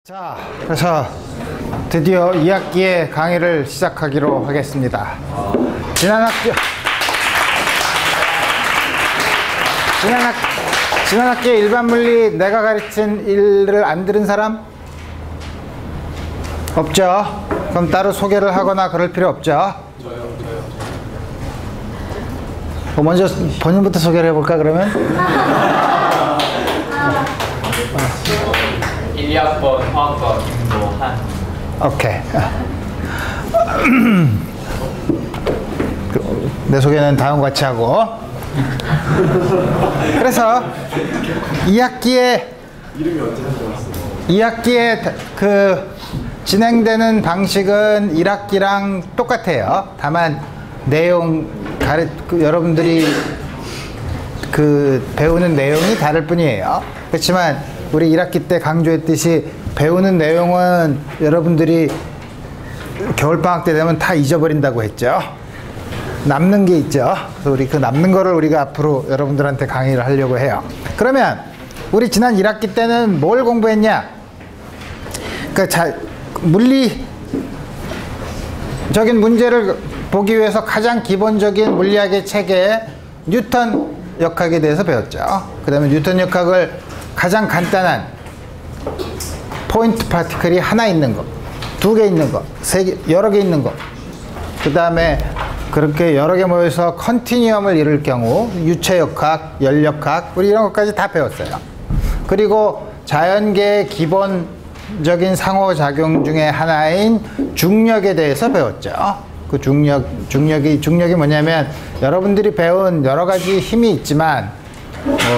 자, 그래서 드디어 2학기의 강의를 시작하기로 하겠습니다. 지난 학기에 일반물리 내가 가르친 일을 안 들은 사람? 없죠? 그럼 따로 소개를 하거나 그럴 필요 없죠? 저요. 먼저 본인부터 소개를 해볼까 그러면? 1학번 화학과 김도한. 오케이. 내 소개는 다음과 같이 하고. 그래서 2학기에 그 진행되는 방식은 1학기랑 똑같아요. 다만 내용 여러분들이 그 배우는 내용이 다를 뿐이에요. 그렇지만 우리 1학기 때 강조했듯이 배우는 내용은 여러분들이 겨울방학 때 되면 다 잊어버린다고 했죠. 남는 게 있죠. 그래서 우리 그 남는 거를 우리가 앞으로 여러분들한테 강의를 하려고 해요. 그러면 우리 지난 1학기 때는 뭘 공부했냐? 그러니까 물리적인 문제를 보기 위해서 가장 기본적인 물리학의 체계 뉴턴 역학에 대해서 배웠죠. 그 다음에 뉴턴 역학을 가장 간단한 포인트 파티클이 하나 있는 거, 2개 있는 거, 3개, 여러 개 있는 거, 그 다음에 그렇게 여러 개 모여서 컨티뉴엄을 이룰 경우 유체역학, 열역학, 우리 이런 것까지 다 배웠어요. 그리고 자연계의 기본적인 상호작용 중에 하나인 중력에 대해서 배웠죠. 그 중력이 뭐냐면 여러분들이 배운 여러 가지 힘이 있지만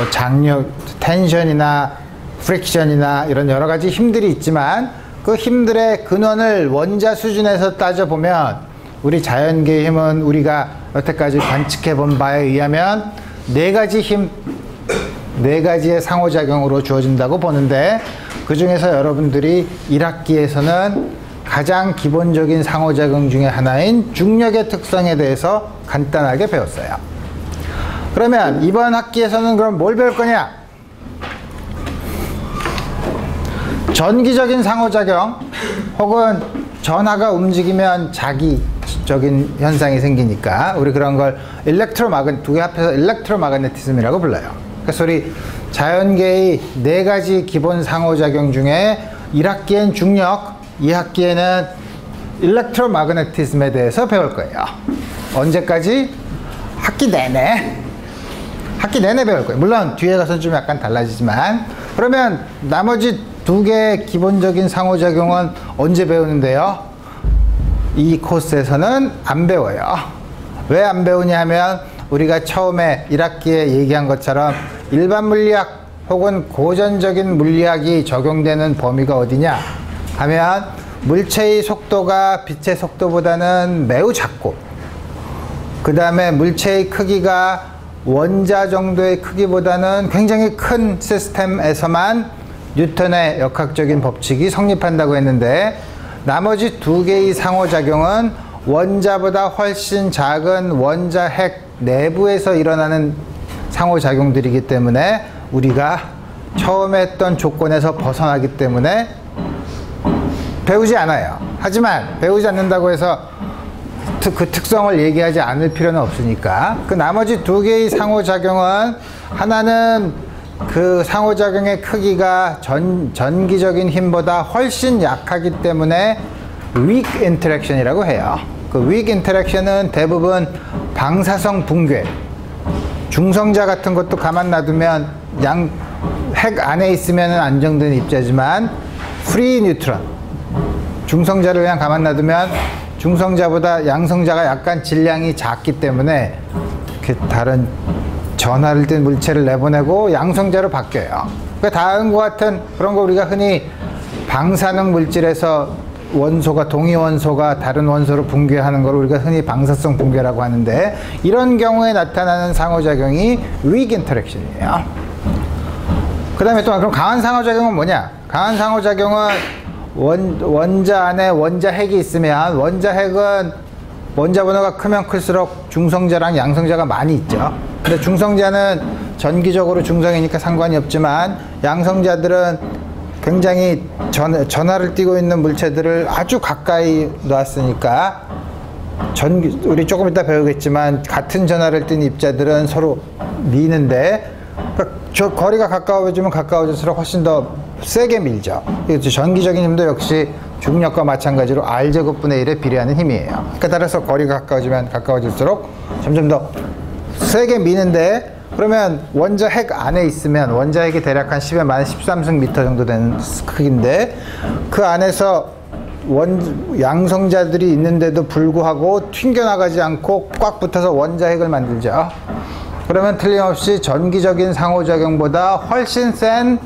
장력, 텐션이나 프릭션이나 이런 여러 가지 힘들이 있지만 그 힘들의 근원을 원자 수준에서 따져보면 우리 자연계의 힘은 우리가 여태까지 관측해 본 바에 의하면 4가지 의 상호작용으로 주어진다고 보는데 그 중에서 여러분들이 1학기에서는 가장 기본적인 상호작용 중에 하나인 중력의 특성에 대해서 간단하게 배웠어요. 그러면 이번 학기에서는 그럼 뭘 배울 거냐? 전기적인 상호작용 혹은 전하가 움직이면 자기적인 현상이 생기니까 우리 그런 걸 두 개 합해서 일렉트로마그네티즘이라고 불러요. 그래서 우리 자연계의 4가지 기본 상호작용 중에 1학기엔 중력, 2학기에는 일렉트로마그네티즘에 대해서 배울 거예요. 언제까지? 학기 내내 배울 거예요. 물론 뒤에 가서는 좀 약간 달라지지만 그러면 나머지 2개의 기본적인 상호작용은 언제 배우는데요? 이 코스에서는 안 배워요. 왜 안 배우냐 하면 우리가 처음에 1학기에 얘기한 것처럼 일반 물리학 혹은 고전적인 물리학이 적용되는 범위가 어디냐 하면 물체의 속도가 빛의 속도보다는 매우 작고 그 다음에 물체의 크기가 원자 정도의 크기보다는 굉장히 큰 시스템에서만 뉴턴의 역학적인 법칙이 성립한다고 했는데 나머지 2개의 상호작용은 원자보다 훨씬 작은 원자 핵 내부에서 일어나는 상호작용들이기 때문에 우리가 처음에 했던 조건에서 벗어나기 때문에 배우지 않아요. 하지만 배우지 않는다고 해서 그 특성을 얘기하지 않을 필요는 없으니까 그 나머지 2개의 상호작용은 하나는 그 상호작용의 크기가 전기적인 힘보다 훨씬 약하기 때문에 weak interaction이라고 해요. 그 weak interaction은 대부분 방사성 붕괴, 중성자 같은 것도 가만 놔두면 핵 안에 있으면 안정된 입자지만 free neutron, 중성자를 그냥 가만 놔두면 중성자보다 양성자가 약간 질량이 작기 때문에 다른 전하를 띤 물체를 내보내고 양성자로 바뀌어요. 그 다음과 같은 그런 거 우리가 흔히 방사능 물질에서 동위 원소가 다른 원소로 붕괴하는 걸 우리가 흔히 방사성 붕괴라고 하는데 이런 경우에 나타나는 상호작용이 weak interaction이에요. 그 다음에 또 그럼 강한 상호작용은 뭐냐? 강한 상호작용은 원자 안에 원자 핵이 있으면 원자 핵은 원자 번호가 크면 클수록 중성자랑 양성자가 많이 있죠. 근데 중성자는 전기적으로 중성이니까 상관이 없지만 양성자들은 굉장히 전하를 띠고 있는 물체들을 아주 가까이 놨으니까 우리 조금 이따 배우겠지만 같은 전하를 띤 입자들은 서로 미는데 저 거리가 가까워지면 가까워질수록 훨씬 더 세게 밀죠. 전기적인 힘도 역시 중력과 마찬가지로 R제곱분의 1에 비례하는 힘이에요. 그러니까 따라서 거리가 가까워지면 가까워질수록 점점 더 세게 미는데, 그러면 원자 핵 안에 있으면 원자 핵이 대략 한 10에 마이너스 13승 미터 정도 되는 크기인데, 그 안에서 양성자들이 있는데도 불구하고 튕겨나가지 않고 꽉 붙어서 원자 핵을 만들죠. 그러면 틀림없이 전기적인 상호작용보다 훨씬 센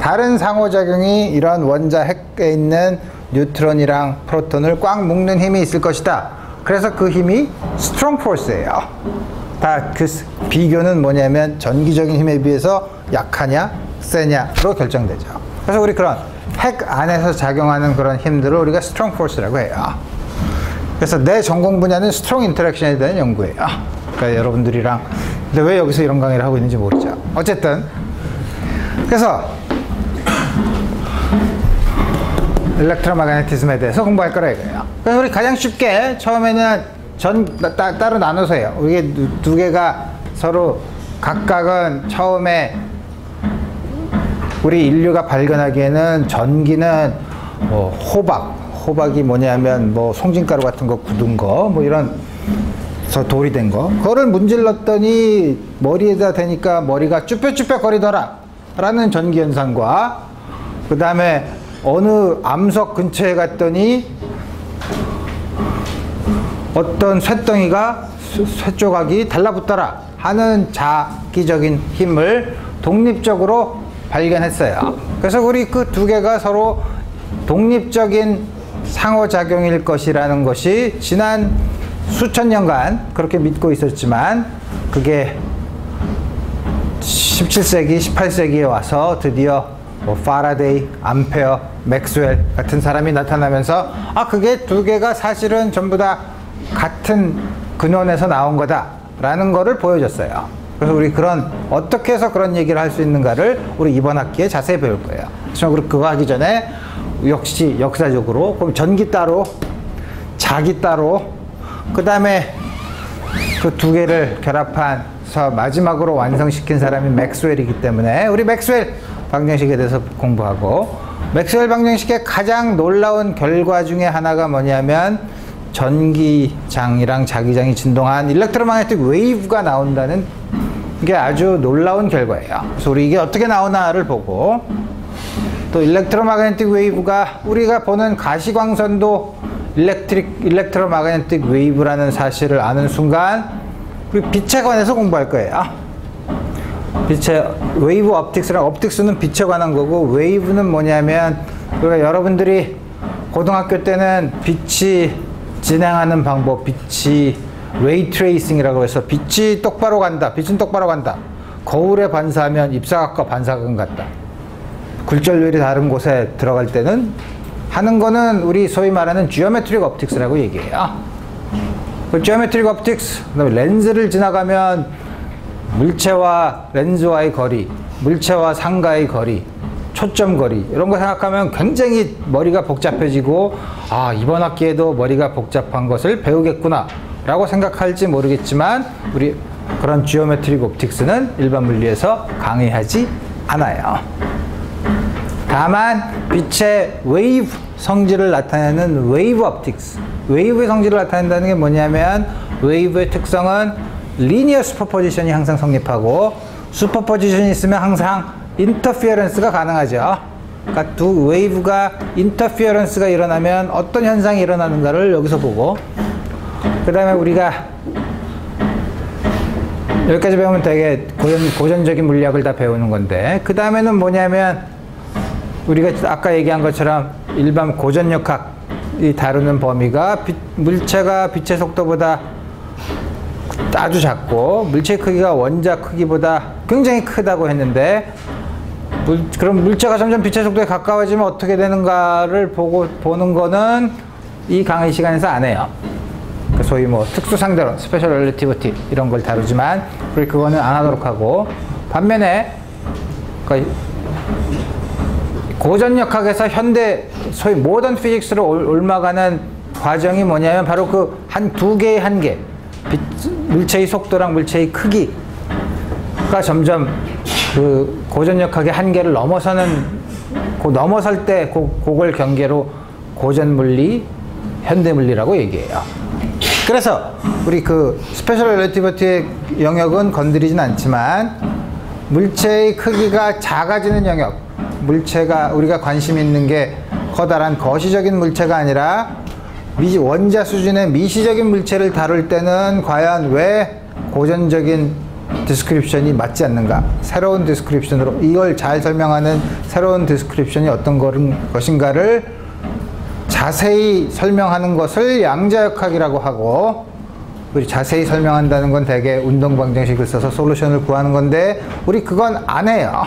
다른 상호작용이 이런 원자 핵에 있는 뉴트론이랑 프로톤을 꽉 묶는 힘이 있을 것이다. 그래서 그 힘이 스트롱 포스예요. 다 그 비교는 뭐냐면 전기적인 힘에 비해서 약하냐 세냐로 결정되죠. 그래서 우리 그런 핵 안에서 작용하는 그런 힘들을 우리가 스트롱 포스라고 해요. 그래서 내 전공 분야는 스트롱 인터랙션에 대한 연구예요. 그러니까 여러분들이랑, 근데 왜 여기서 이런 강의를 하고 있는지 모르죠. 어쨌든 그래서 일렉트로마그네티즘에 대해서 공부할 거라 이거예요. 그래서 우리 가장 쉽게 처음에는 따로 나눠서 해요. 이게 두 개가 서로 각각은 처음에 우리 인류가 발견하기에는 전기는 뭐 호박이 뭐냐면 뭐 송진가루 같은 거 굳은 거 뭐 이런 돌이 된 거, 그거를 문질렀더니 머리에다 대니까 머리가 쭈뼛쭈뼛 거리더라 라는 전기 현상과, 그 다음에 어느 암석 근처에 갔더니 어떤 쇳덩이가 쇳조각이 달라붙더라 하는 자기적인 힘을 독립적으로 발견했어요. 그래서 우리 그 두 개가 서로 독립적인 상호작용일 것이라는 것이 지난 수천 년간 그렇게 믿고 있었지만, 그게 17세기, 18세기에 와서 드디어 뭐 파라데이, 암페어, 맥스웰 같은 사람이 나타나면서 그게 두 개가 사실은 전부 다 같은 근원에서 나온 거다 라는 거를 보여줬어요. 그래서 우리 어떻게 해서 그런 얘기를 할 수 있는가를 우리 이번 학기에 자세히 배울 거예요. 그래서 그거 하기 전에 역시 역사적으로 그럼 전기 따로, 자기 따로, 그 다음에 그 두 개를 결합해서 마지막으로 완성시킨 사람이 맥스웰이기 때문에 우리 맥스웰 방정식에 대해서 공부하고, 맥스웰 방정식의 가장 놀라운 결과 중에 하나가 뭐냐면 전기장이랑 자기장이 진동한 일렉트로마그네틱 웨이브가 나온다는 게 아주 놀라운 결과예요. 그래서 우리 이게 어떻게 나오나를 보고, 또 일렉트로마그네틱 웨이브가 우리가 보는 가시광선도 일렉트로마그네틱 웨이브라는 사실을 아는 순간 우리 빛에 관해서 공부할 거예요. 빛의 웨이브 옵틱스는 빛에 관한 거고, 웨이브는 뭐냐면 우리가 여러분들이 고등학교 때는 빛이 진행하는 방법, 빛이 레이 트레이싱이라고 해서 빛은 똑바로 간다. 거울에 반사하면 입사각과 반사각 같다. 굴절율이 다른 곳에 들어갈 때는 하는 거는 우리 소위 말하는 지오메트릭 옵틱스라고 얘기해요. 그 지오메트릭 옵틱스, 그다음에 렌즈를 지나가면 물체와 렌즈와의 거리, 물체와 상가의 거리, 초점 거리, 이런 거 생각하면 굉장히 머리가 복잡해지고, 이번 학기에도 머리가 복잡한 것을 배우겠구나 라고 생각할지 모르겠지만, 우리 그런 지오메트릭 옵틱스는 일반 물리에서 강의하지 않아요. 다만 빛의 웨이브 성질을 나타내는 웨이브 옵틱스, 웨이브의 성질을 나타낸다는 게 뭐냐면, 웨이브의 특성은 리니어 슈퍼포지션이 항상 성립하고, 슈퍼포지션이 있으면 항상 인터피어런스가 가능하죠. 그러니까 두 웨이브가 인터피어런스가 일어나면 어떤 현상이 일어나는가를 여기서 보고, 그 다음에 우리가 여기까지 배우면 되게 고전적인 물리학을 다 배우는 건데, 그 다음에는 뭐냐면 우리가 아까 얘기한 것처럼 일반 고전력학이 다루는 범위가 물체가 빛의 속도보다 아주 작고 물체 크기가 원자 크기보다 굉장히 크다고 했는데, 그럼 물체가 점점 빛의 속도에 가까워지면 어떻게 되는가를 보는 거는 이 강의 시간에서 안 해요. 소위 뭐 특수상대론, 스페셜 렐리티비티 이런 걸 다루지만 우리 그거는 안 하도록 하고, 반면에 고전역학에서 현대 소위 모던 피직스로 옮아가는 과정이 뭐냐면 바로 그 두 개의 한계, 물체의 속도랑 물체의 크기가 점점 그 고전역학의 한계를 넘어설 때 그걸 경계로 고전물리, 현대물리라고 얘기해요. 그래서 우리 그 스페셜 릴레이티비티의 영역은 건드리진 않지만 물체의 크기가 작아지는 영역, 물체가 우리가 관심 있는 게 커다란 거시적인 물체가 아니라 원자 수준의 미시적인 물체를 다룰 때는 과연 왜 고전적인 디스크립션이 맞지 않는가? 새로운 디스크립션으로 이걸 잘 설명하는 새로운 디스크립션이 어떤 것인가를 자세히 설명하는 것을 양자역학이라고 하고, 우리 자세히 설명한다는 건 대개 운동 방정식을 써서 솔루션을 구하는 건데 우리 그건 안 해요.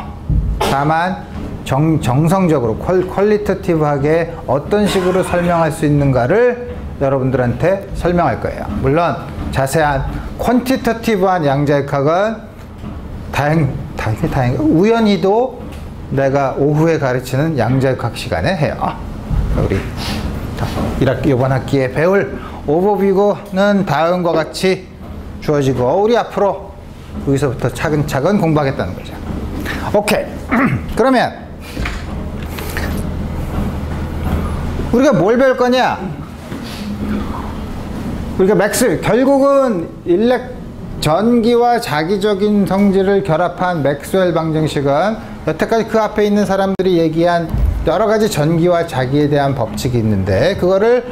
다만 정성적으로 퀄리테티브하게 어떤 식으로 설명할 수 있는가를 여러분들한테 설명할 거예요. 물론 자세한 퀀티터티브한 양자역학은 우연히도 내가 오후에 가르치는 양자역학 시간에 해요. 우리 이번 학기에 배울 오버뷰는 다음과 같이 주어지고 우리 앞으로 여기서부터 차근차근 공부하겠다는 거죠. 오케이. 그러면 우리가 뭘 배울 거냐? 우리가 결국은 전기와 자기적인 성질을 결합한 맥스웰 방정식은 여태까지 그 앞에 있는 사람들이 얘기한 여러 가지 전기와 자기에 대한 법칙이 있는데 그거를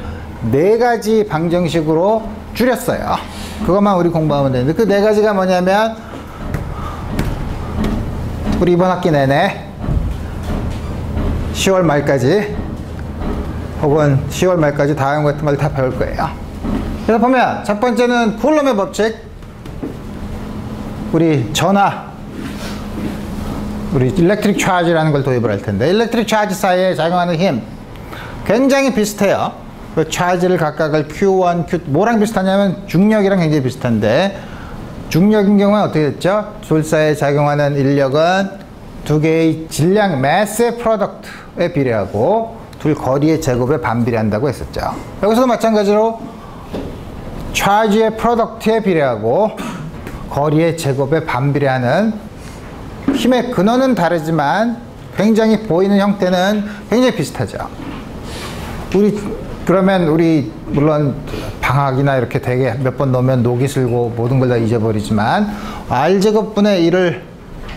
4가지 방정식으로 줄였어요. 그것만 우리 공부하면 되는데 그 4가지가 뭐냐면 우리 이번 학기 내내 10월 말까지 혹은 10월 말까지 다음 같은 걸 다 배울 거예요. 그래서 보면 첫 번째는 쿨럼의 법칙, 우리 우리 일렉트릭 차지라는 걸 도입을 할 텐데 일렉트릭 차지 사이에 작용하는 힘 굉장히 비슷해요. 그 차지를 각각을 Q1, Q 뭐랑 비슷하냐면 중력이랑 굉장히 비슷한데 중력인 경우는 어떻게 됐죠? 둘 사이에 작용하는 인력은 두 개의 질량, 매스의 프로덕트에 비례하고 둘 거리의 제곱에 반비례한다고 했었죠. 여기서도 마찬가지로 차지의 프로덕트에 비례하고 거리의 제곱에 반비례하는 힘의 근원은 다르지만 굉장히 보이는 형태는 굉장히 비슷하죠. 그러면 우리 물론 방학이나 이렇게 되게 몇 번 넣으면 녹이 슬고 모든 걸 다 잊어버리지만 R제곱분의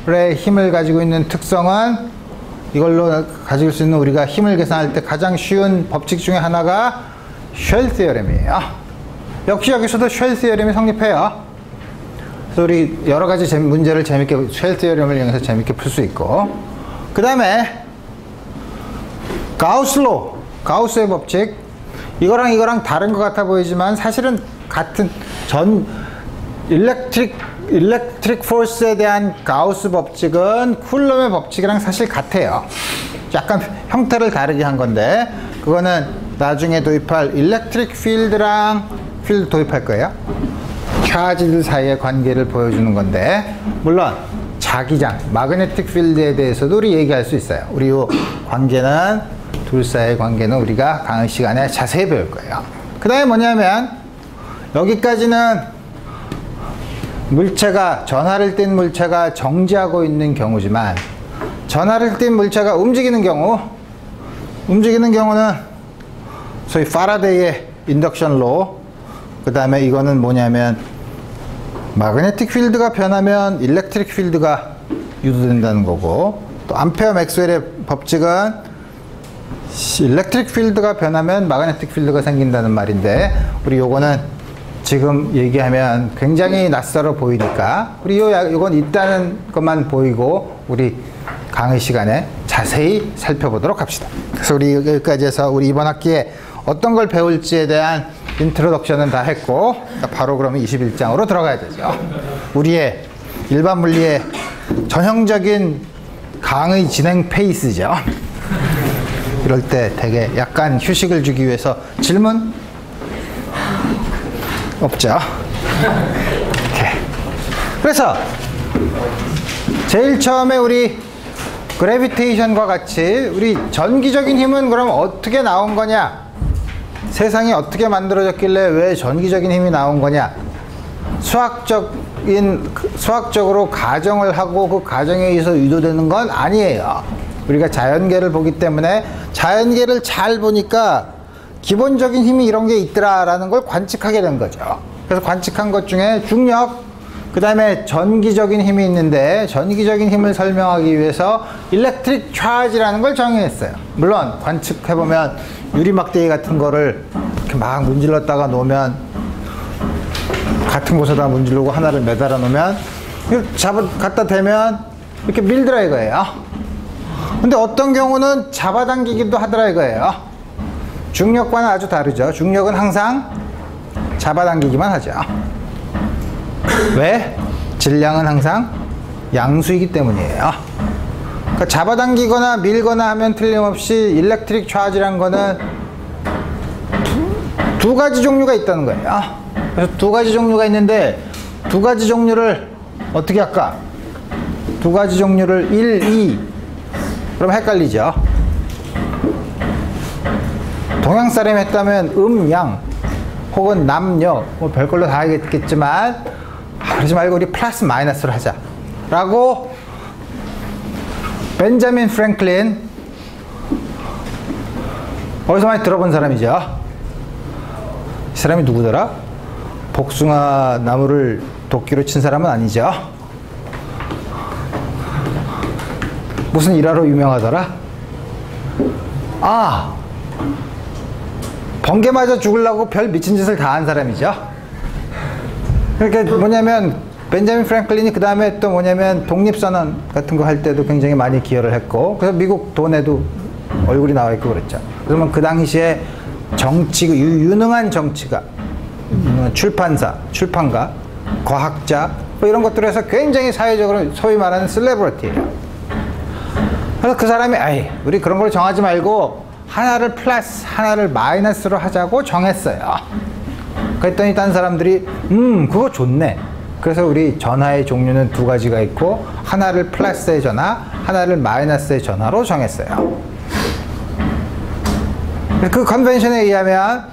1의 힘을 가지고 있는 특성은 이걸로 가질 수 있는 우리가 힘을 계산할 때 가장 쉬운 법칙 중에 하나가 쉘 시어렘이에요. 역시 여기서도 쉘 시어렘이 성립해요. 그래서 우리 여러 가지 문제를 재밌게 쉘 시어렘을 이용해서 재밌게 풀 수 있고, 그 다음에 가우스의 법칙, 이거랑 다른 것 같아 보이지만 사실은 같은 일렉트릭 포스에 대한 가우스 법칙은 쿨럼의 법칙이랑 사실 같아요. 약간 형태를 다르게 한 건데 그거는 나중에 도입할 일렉트릭 필드랑 필드 도입할 거예요. 차지들 사이의 관계를 보여주는 건데 물론 자기장, 마그네틱 필드에 대해서도 우리 얘기할 수 있어요. 우리 이 관계는 둘 사이의 관계는 우리가 강의 시간에 자세히 배울 거예요. 그 다음에 뭐냐면 여기까지는 전하를 띈 물체가 정지하고 있는 경우지만 전하를 띈 물체가 움직이는 경우는 소위 파라데이의 인덕션 로, 그 다음에 이거는 뭐냐면 마그네틱 필드가 변하면 일렉트릭 필드가 유도된다는 거고, 또 암페어 맥스웰의 법칙은 일렉트릭 필드가 변하면 마그네틱 필드가 생긴다는 말인데 우리 요거는 지금 얘기하면 굉장히 낯설어 보이니까 우리 요건 있다는 것만 보이고 우리 강의 시간에 자세히 살펴보도록 합시다. 그래서 우리 여기까지 해서 우리 이번 학기에 어떤 걸 배울지에 대한 인트로덕션은 다 했고 바로 그러면 21장으로 들어가야 되죠. 우리의 일반 물리의 전형적인 강의 진행 페이스죠. 이럴 때 되게 약간 휴식을 주기 위해서 질문? 없죠. 오케이. 그래서 제일 처음에 우리 그래비테이션과 같이 우리 전기적인 힘은 그럼 어떻게 나온 거냐? 세상이 어떻게 만들어졌길래 왜 전기적인 힘이 나온 거냐? 수학적으로 가정을 하고 그 가정에 의해서 유도되는 건 아니에요. 우리가 자연계를 보기 때문에 자연계를 잘 보니까 기본적인 힘이 이런 게 있더라라는 걸 관측하게 된 거죠. 그래서 관측한 것 중에 중력, 그 다음에 전기적인 힘이 있는데 전기적인 힘을 설명하기 위해서 일렉트릭 차지라는 걸 정의했어요. 물론 관측해보면 유리막대기 같은 거를 이렇게 막 문질렀다가 놓으면 같은 곳에다 문지르고 하나를 매달아 놓으면 갖다 대면 이렇게 밀더라 이거예요. 근데 어떤 경우는 잡아당기기도 하더라 이거예요. 중력과는 아주 다르죠. 중력은 항상 잡아당기기만 하죠. 왜? 질량은 항상 양수이기 때문이에요. 그러니까 잡아당기거나 밀거나 하면 틀림없이 일렉트릭 차지란 거는 두 가지 종류가 있다는 거예요. 그래서 두 가지 종류가 있는데 두 가지 종류를 어떻게 할까? 두 가지 종류를 1, 2 그럼 헷갈리죠. 동양 사람이 했다면 양 혹은 남녀 뭐 별걸로 다 하겠지만 그러지 말고 우리 플러스 마이너스를 하자 라고 벤자민 프랭클린, 어디서 많이 들어본 사람이죠. 이 사람이 누구더라? 복숭아 나무를 도끼로 친 사람은 아니죠. 무슨 일화로 유명하더라? 아, 번개 맞아 죽으려고 별 미친 짓을 다 한 사람이죠. 그러니까 뭐냐면 벤자민 프랭클린이 그 다음에 또 뭐냐면 독립선언 같은 거 할 때도 굉장히 많이 기여를 했고, 그래서 미국 돈에도 얼굴이 나와 있고 그랬죠. 그러면 그 당시에 유능한 정치가, 출판사, 출판가, 과학자 뭐 이런 것들을 해서 굉장히 사회적으로 소위 말하는 셀레브리티예요. 그래서 그 사람이 우리 그런 걸 정하지 말고 하나를 플러스 하나를 마이너스로 하자고 정했어요. 그랬더니 딴 사람들이 그거 좋네. 그래서 우리 전하의 종류는 두 가지가 있고 하나를 플러스의 전하, 하나를 마이너스의 전하로 정했어요. 그 컨벤션에 의하면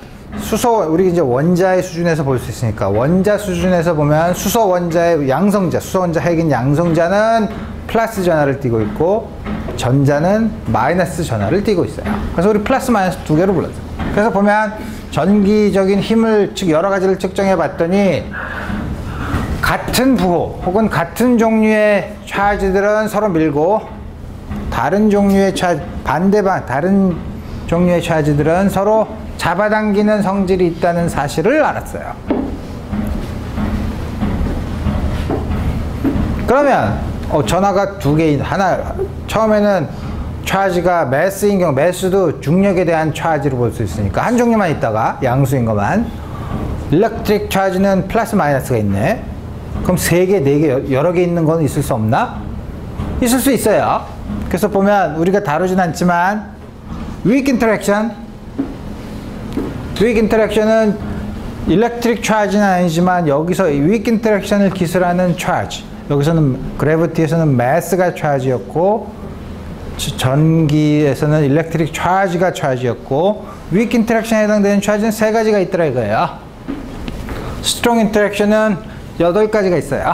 우리 이제 원자의 수준에서 볼 수 있으니까 원자 수준에서 보면 수소 원자의 양성자, 수소 원자 핵인 양성자는 플러스 전하를 띠고 있고 전자는 마이너스 전하를 띠고 있어요. 그래서 우리 플러스 마이너스 두 개로 불렀어요. 그래서 보면 전기적인 힘을 여러 가지를 측정해 봤더니 같은 부호 혹은 같은 종류의 차지들은 서로 밀고 다른 종류의 다른 종류의 차지들은 서로 잡아당기는 성질이 있다는 사실을 알았어요. 그러면 전하가 두 개인 하나, 처음에는 차지가 매스인 경우, 매스도 중력에 대한 차지로 볼 수 있으니까 한 종류만 있다가 양수인 것만, 일렉트릭 차지는 플러스 마이너스가 있네. 그럼 세 개, 네 개, 여러 개 있는 건 있을 수 없나? 있을 수 있어요. 그래서 보면 우리가 다루진 않지만 weak interaction은 일렉트릭 차지는 아니지만 여기서 weak interaction을 기술하는 차지, 여기서는 그래비티에서는 매스가 차지였고 전기에서는 일렉트릭 차지가 차지였고 weak interaction에 해당되는 차지는 세 가지가 있더라 이거예요. strong interaction은 8가지가 있어요.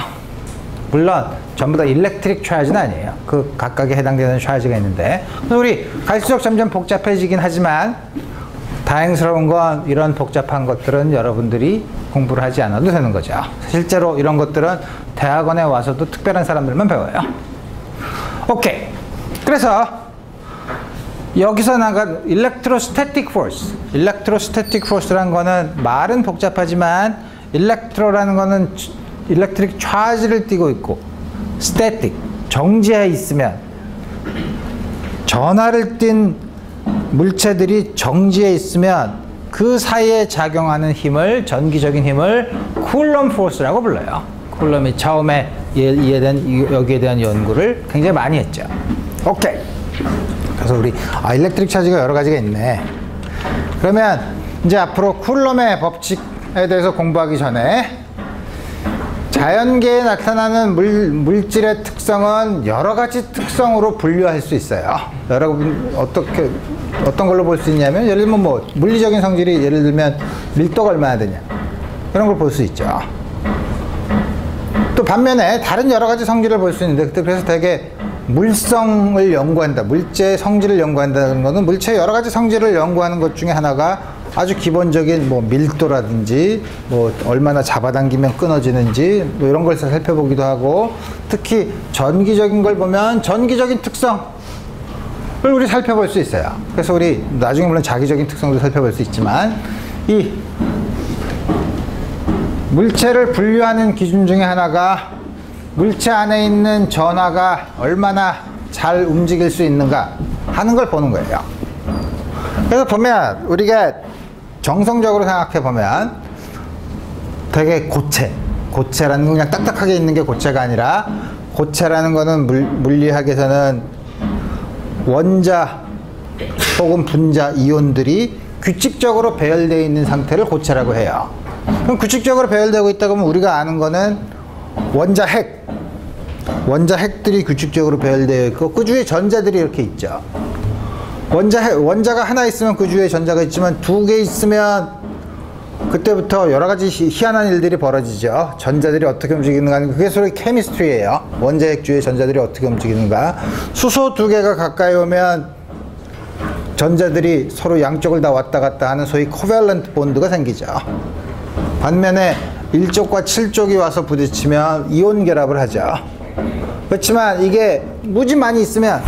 물론 전부 다 일렉트릭 차지는 아니에요. 그 각각에 해당되는 차지가 있는데, 우리 갈수록 점점 복잡해지긴 하지만 다행스러운 건 이런 복잡한 것들은 여러분들이 공부를 하지 않아도 되는 거죠. 실제로 이런 것들은 대학원에 와서도 특별한 사람들만 배워요. 오케이. 그래서 여기서 나간 electrostatic force라는 거는 말은 복잡하지만 일렉트로라는 거는 일렉트릭 차지를 띠고 있고 static, 정지해 있으면 전하를 띤 물체들이 정지해 있으면 그 사이에 작용하는 힘을, 전기적인 힘을 쿨럼 포스라고 불러요. 쿨럼이 처음에 여기에 대한 연구를 굉장히 많이 했죠. 오케이. 그래서 우리 일렉트릭 차지가 여러 가지가 있네. 그러면 이제 앞으로 쿨럼의 법칙에 대해서 공부하기 전에 자연계에 나타나는 물질의 특성은 여러 가지 특성으로 분류할 수 있어요. 어떤 걸로 볼 수 있냐면, 예를 들면 뭐 물리적인 성질이 예를 들면 밀도가 얼마나 되냐, 이런 걸 볼 수 있죠. 또 반면에 다른 여러 가지 성질을 볼 수 있는데, 그래서 되게 물성을 연구한다, 물체의 성질을 연구한다는 것은 물체의 여러 가지 성질을 연구하는 것 중에 하나가 아주 기본적인 뭐 밀도라든지 뭐 얼마나 잡아당기면 끊어지는지 뭐 이런 걸 살펴보기도 하고, 특히 전기적인 걸 보면 전기적인 특성을 우리 살펴볼 수 있어요. 그래서 우리 나중에 물론 자기적인 특성도 살펴볼 수 있지만, 이 물체를 분류하는 기준 중에 하나가 물체 안에 있는 전하가 얼마나 잘 움직일 수 있는가 하는 걸 보는 거예요. 그래서 보면 우리가 정성적으로 생각해 보면 되게 고체라는 건 그냥 딱딱하게 있는 게 고체가 아니라, 고체라는 거는 물리학에서는 원자 혹은 분자 이온들이 규칙적으로 배열되어 있는 상태를 고체라고 해요. 그럼 규칙적으로 배열되고 있다고 하면 우리가 아는 거는 원자핵들이 규칙적으로 배열되어 있고, 그 주위에 전자들이 이렇게 있죠. 원자가 하나 있으면 그 주위에 전자가 있지만 두 개 있으면 그때부터 여러 가지 희한한 일들이 벌어지죠. 전자들이 어떻게 움직이는가, 그게 소위 케미스트리예요. 원자핵 주위의 전자들이 어떻게 움직이는가. 수소 두 개가 가까이 오면 전자들이 서로 양쪽을 다 왔다 갔다 하는 소위 코밸런트 본드가 생기죠. 반면에 1쪽과 7쪽이 와서 부딪히면 이온 결합을 하죠. 그렇지만 이게 무지 많이 있으면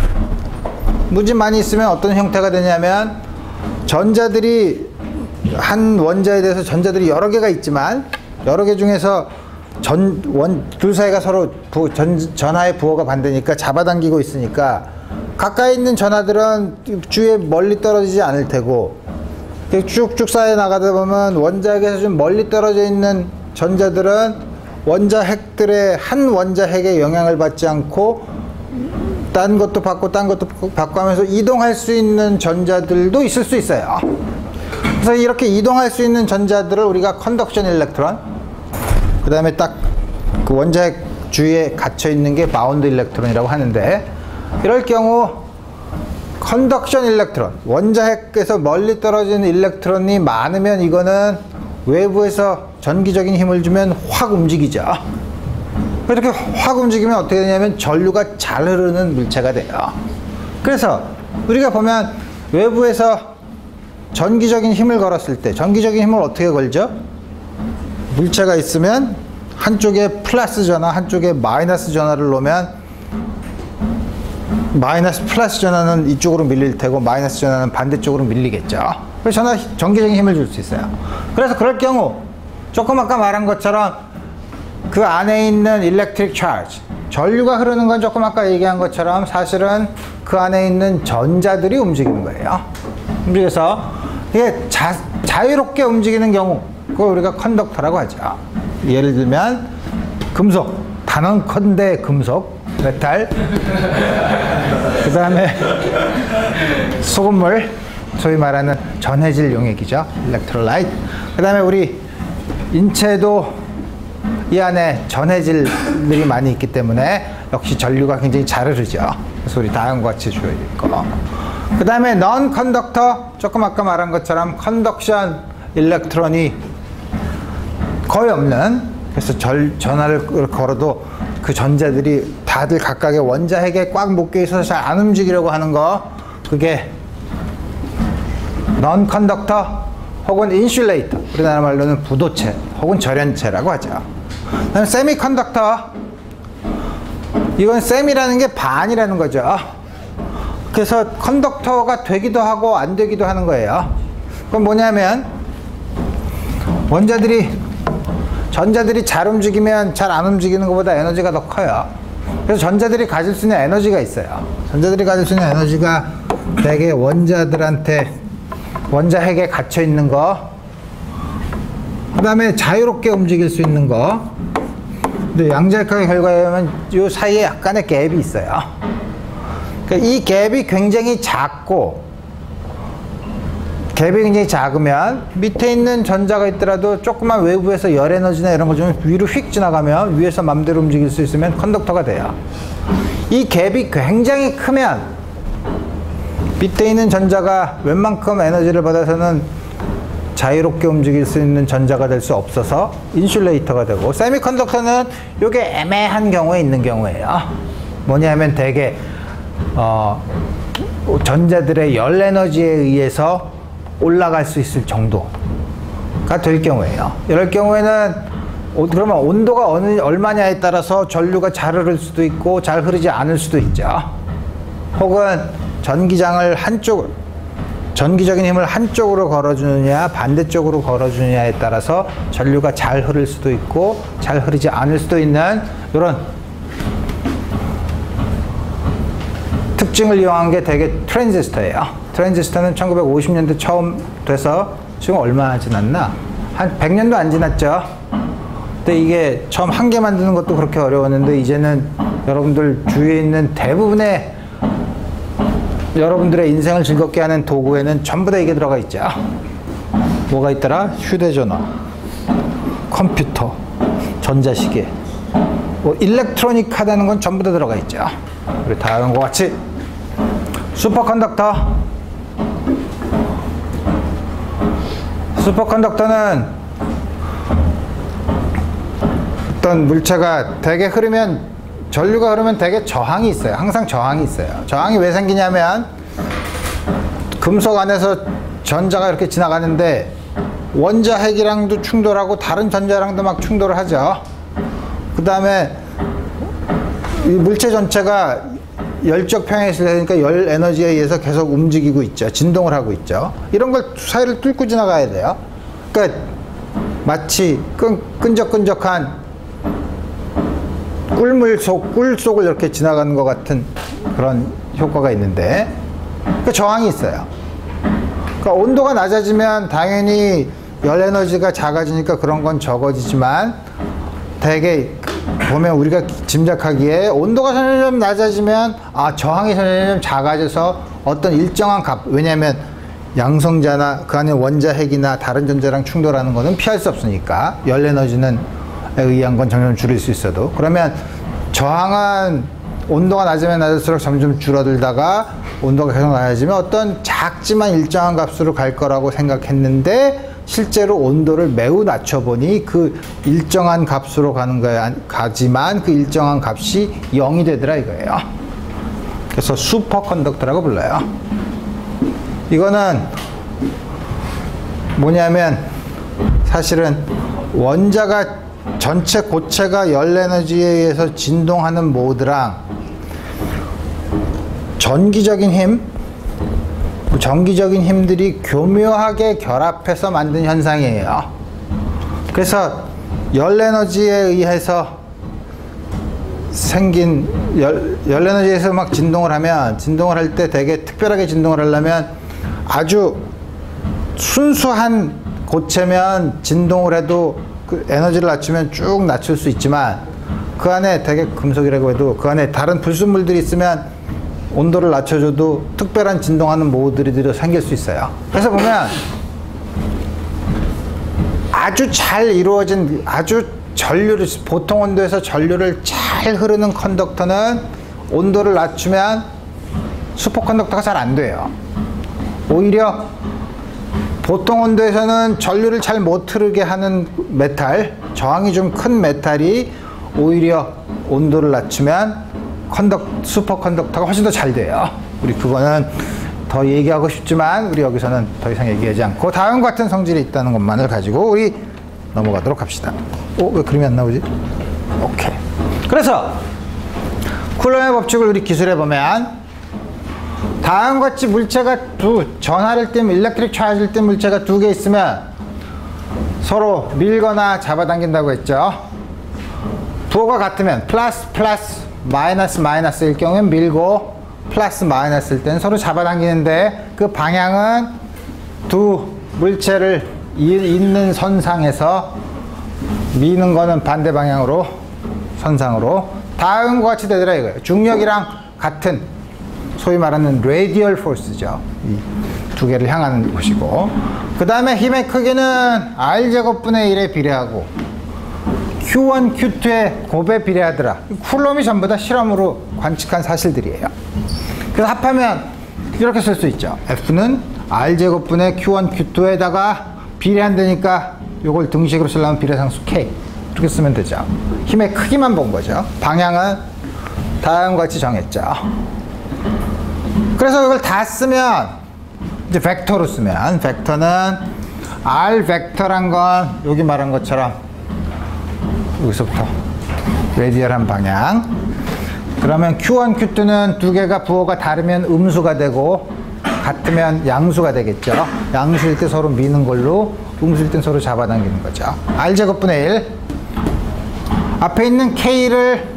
어떤 형태가 되냐면, 전자들이 한 원자에 대해서 전자들이 여러 개가 있지만 여러 개 중에서 둘 사이가 서로 전하의 부호가 반대니까 잡아당기고 있으니까 가까이 있는 전하들은 주위에 멀리 떨어지지 않을 테고, 쭉쭉 쌓여 나가다 보면 원자핵에서 좀 멀리 떨어져 있는 전자들은 원자핵들의 한 원자핵의 영향을 받지 않고 딴 것도 받고 하면서 이동할 수 있는 전자들도 있을 수 있어요. 그래서 이렇게 이동할 수 있는 전자들을 우리가 컨덕션 일렉트론, 그 다음에 딱 그 원자핵 주위에 갇혀 있는 게 바운드 일렉트론이라고 하는데, 이럴 경우 컨덕션 일렉트론, 원자핵에서 멀리 떨어진 일렉트론이 많으면 이거는 외부에서 전기적인 힘을 주면 확 움직이죠. 이렇게 확 움직이면 어떻게 되냐면 전류가 잘 흐르는 물체가 돼요. 그래서 우리가 보면 외부에서 전기적인 힘을 걸었을 때, 전기적인 힘을 어떻게 걸죠? 물체가 있으면 한쪽에 플러스 전화, 한쪽에 마이너스 전화를 놓으면 플러스 전화는 이쪽으로 밀릴 테고 마이너스 전화는 반대쪽으로 밀리겠죠. 그래서 전기적인 힘을 줄 수 있어요. 그래서 그럴 경우 조금 아까 말한 것처럼 그 안에 있는 일렉트릭 차지, 전류가 흐르는 건 조금 아까 얘기한 것처럼 사실은 그 안에 있는 전자들이 움직이는 거예요. 그래서 이게 자유롭게 움직이는 경우, 그걸 우리가 컨덕터라고 하죠. 예를 들면 금속, 단언컨대 금속, 메탈, 그 다음에 소금물, 소위 말하는 전해질 용액이죠. 일렉트로라이트. 그 다음에 우리 인체도 이 안에 전해질들이 많이 있기 때문에 역시 전류가 굉장히 잘 흐르죠. 그래서 우리 다음과 같이 주어 있고, 그 다음에 넌 컨덕터, 조금 아까 말한 것처럼 컨덕션 일렉트론이 거의 없는, 그래서 전하를 걸어도 그 전자들이 다들 각각의 원자핵에 꽉 묶여 있어서 잘 안 움직이려고 하는 거, 그게 넌 컨덕터 혹은 인슐레이터, 우리나라 말로는 부도체 혹은 절연체라고 하죠. 그다음에 세미 컨덕터, 이건 세미라는 게 반이라는 거죠. 그래서 컨덕터가 되기도 하고 안 되기도 하는 거예요. 그건 뭐냐면 전자들이 잘 움직이면 잘 안 움직이는 것보다 에너지가 더 커요. 그래서 전자들이 가질 수 있는 에너지가 있어요. 전자들이 가질 수 있는 에너지가 대개 원자핵에 갇혀 있는 거, 그 다음에 자유롭게 움직일 수 있는 거. 근데 양자역학의 결과에 의하면 이 사이에 약간의 갭이 있어요. 그러니까 이 갭이 굉장히 작고 갭이 굉장히 작으면 밑에 있는 전자가 있더라도 조그만 외부에서 열 에너지나 이런 거 좀 위로 휙 지나가면 위에서 맘대로 움직일 수 있으면 컨덕터가 돼요. 이 갭이 굉장히 크면 밑에 있는 전자가 웬만큼 에너지를 받아서는 자유롭게 움직일 수 있는 전자가 될 수 없어서 인슐레이터가 되고, 세미컨덕터는 이게 애매한 경우에 있는 경우예요. 뭐냐면 대개 전자들의 열 에너지에 의해서 올라갈 수 있을 정도가 될 경우에요. 이럴 경우에는 그러면 온도가 얼마냐에 따라서 전류가 잘 흐를 수도 있고 잘 흐르지 않을 수도 있죠. 혹은 전기적인 힘을 한쪽으로 걸어주느냐 반대쪽으로 걸어주느냐에 따라서 전류가 잘 흐를 수도 있고 잘 흐르지 않을 수도 있는 이런 특징을 이용한 게 되게 트랜지스터예요. 트랜지스터는 1950년대 처음 돼서 지금 얼마나 지났나? 한 100년도 안 지났죠. 근데 이게 처음 한 개 만드는 것도 그렇게 어려웠는데 이제는 여러분들 주위에 있는 대부분의 여러분들의 인생을 즐겁게 하는 도구에는 전부 다 이게 들어가 있죠. 뭐가 있더라? 휴대전화, 컴퓨터, 전자시계, 뭐 일렉트로닉하다는 건 전부 다 들어가 있죠. 우리 다른 것 같이 슈퍼컨덕터는 어떤 물체가 대개 흐르면, 전류가 흐르면 대개 저항이 있어요. 항상 저항이 있어요. 저항이 왜 생기냐면 금속 안에서 전자가 이렇게 지나가는데 원자 핵이랑도 충돌하고 다른 전자랑도 막 충돌을 하죠. 그 다음에 이 물체 전체가 열적 평행에 있으니까 열 에너지에 의해서 계속 움직이고 있죠. 진동을 하고 있죠. 이런 걸 사이를 뚫고 지나가야 돼요. 그러니까 마치 끈적끈적한 꿀 속을 이렇게 지나가는 것 같은 그런 효과가 있는데, 그 저항이 있어요. 그러니까 온도가 낮아지면 당연히 열 에너지가 작아지니까 그런 건 적어지지만, 대개 보면 우리가 짐작하기에 온도가 점점 낮아지면 저항이 점점 작아져서 어떤 일정한 값, 왜냐하면 양성자나 그 안에 원자 핵이나 다른 전자랑 충돌하는 거는 피할 수 없으니까 열 에너지는 의한 건 점점 줄일 수 있어도, 그러면 저항은 온도가 낮으면 낮을수록 점점 줄어들다가 온도가 계속 낮아지면 어떤 작지만 일정한 값으로 갈 거라고 생각했는데 실제로 온도를 매우 낮춰보니 그 일정한 값으로 가지만 그 일정한 값이 0이 되더라 이거예요. 그래서 슈퍼컨덕터라고 불러요. 이거는 뭐냐면 사실은 원자가 전체 고체가 열 에너지에 의해서 진동하는 모드랑 전기적인 힘들이 교묘하게 결합해서 만든 현상이에요. 그래서 열 에너지에 의해서 생긴 열 에너지에서 막 진동을 할 때 되게 특별하게 진동을 하려면 아주 순수한 고체면 진동을 해도 그 에너지를 낮추면 쭉 낮출 수 있지만, 그 안에 되게 금속이라고 해도 그 안에 다른 불순물들이 있으면 온도를 낮춰줘도 특별한 진동하는 모드들이 생길 수 있어요. 그래서 보면 아주 잘 이루어진, 아주 전류를, 보통 온도에서 전류를 잘 흐르는 컨덕터는 온도를 낮추면 슈퍼컨덕터가 잘 안 돼요. 오히려 보통 온도에서는 전류를 잘 못 흐르게 하는 메탈, 저항이 좀 큰 메탈이 오히려 온도를 낮추면 슈퍼컨덕터가 훨씬 더 잘 돼요. 우리 그거는 더 얘기하고 싶지만 우리 여기서는 더 이상 얘기하지 않고 다음과 같은 성질이 있다는 것만을 가지고 우리 넘어가도록 합시다. 왜 그림이 안 나오지? 오케이. 그래서 쿨럼의 법칙을 우리 기술해 보면 다음과 같이 물체가 전하를 띈 일렉트릭 차지를 띈 물체가 두 개 있으면 서로 밀거나 잡아당긴다고 했죠. 부호가 같으면 플러스 마이너스일 경우엔 밀고 플러스 마이너스일 때는 서로 잡아당기는데, 그 방향은 두 물체를 있는 선상에서 미는 거는 반대 방향으로 선상으로 다음과 같이 되더라 이거예요. 중력이랑 같은 소위 말하는 레디얼 포스죠. 두 개를 향하는 곳이고, 그 다음에 힘의 크기는 R제곱분의 1에 비례하고 Q1, Q2의 곱에 비례하더라. 쿨럼이 전부 다 실험으로 관측한 사실들이에요. 그래서 합하면 이렇게 쓸 수 있죠. F는 R제곱분의 Q1, Q2에다가 비례한다니까 이걸 등식으로 쓰려면 비례상수 K 이렇게 쓰면 되죠. 힘의 크기만 본 거죠. 방향은 다음과 같이 정했죠. 그래서 이걸 다 쓰면 이제 벡터로 쓰면, 벡터는 R 벡터란 건 여기 말한 것처럼 여기서부터 레디얼한 방향. 그러면 Q1, Q2는 두 개가 부호가 다르면 음수가 되고 같으면 양수가 되겠죠. 양수일 때 서로 미는 걸로, 음수일 때 서로 잡아당기는 거죠. R제곱분의 1. 앞에 있는 K를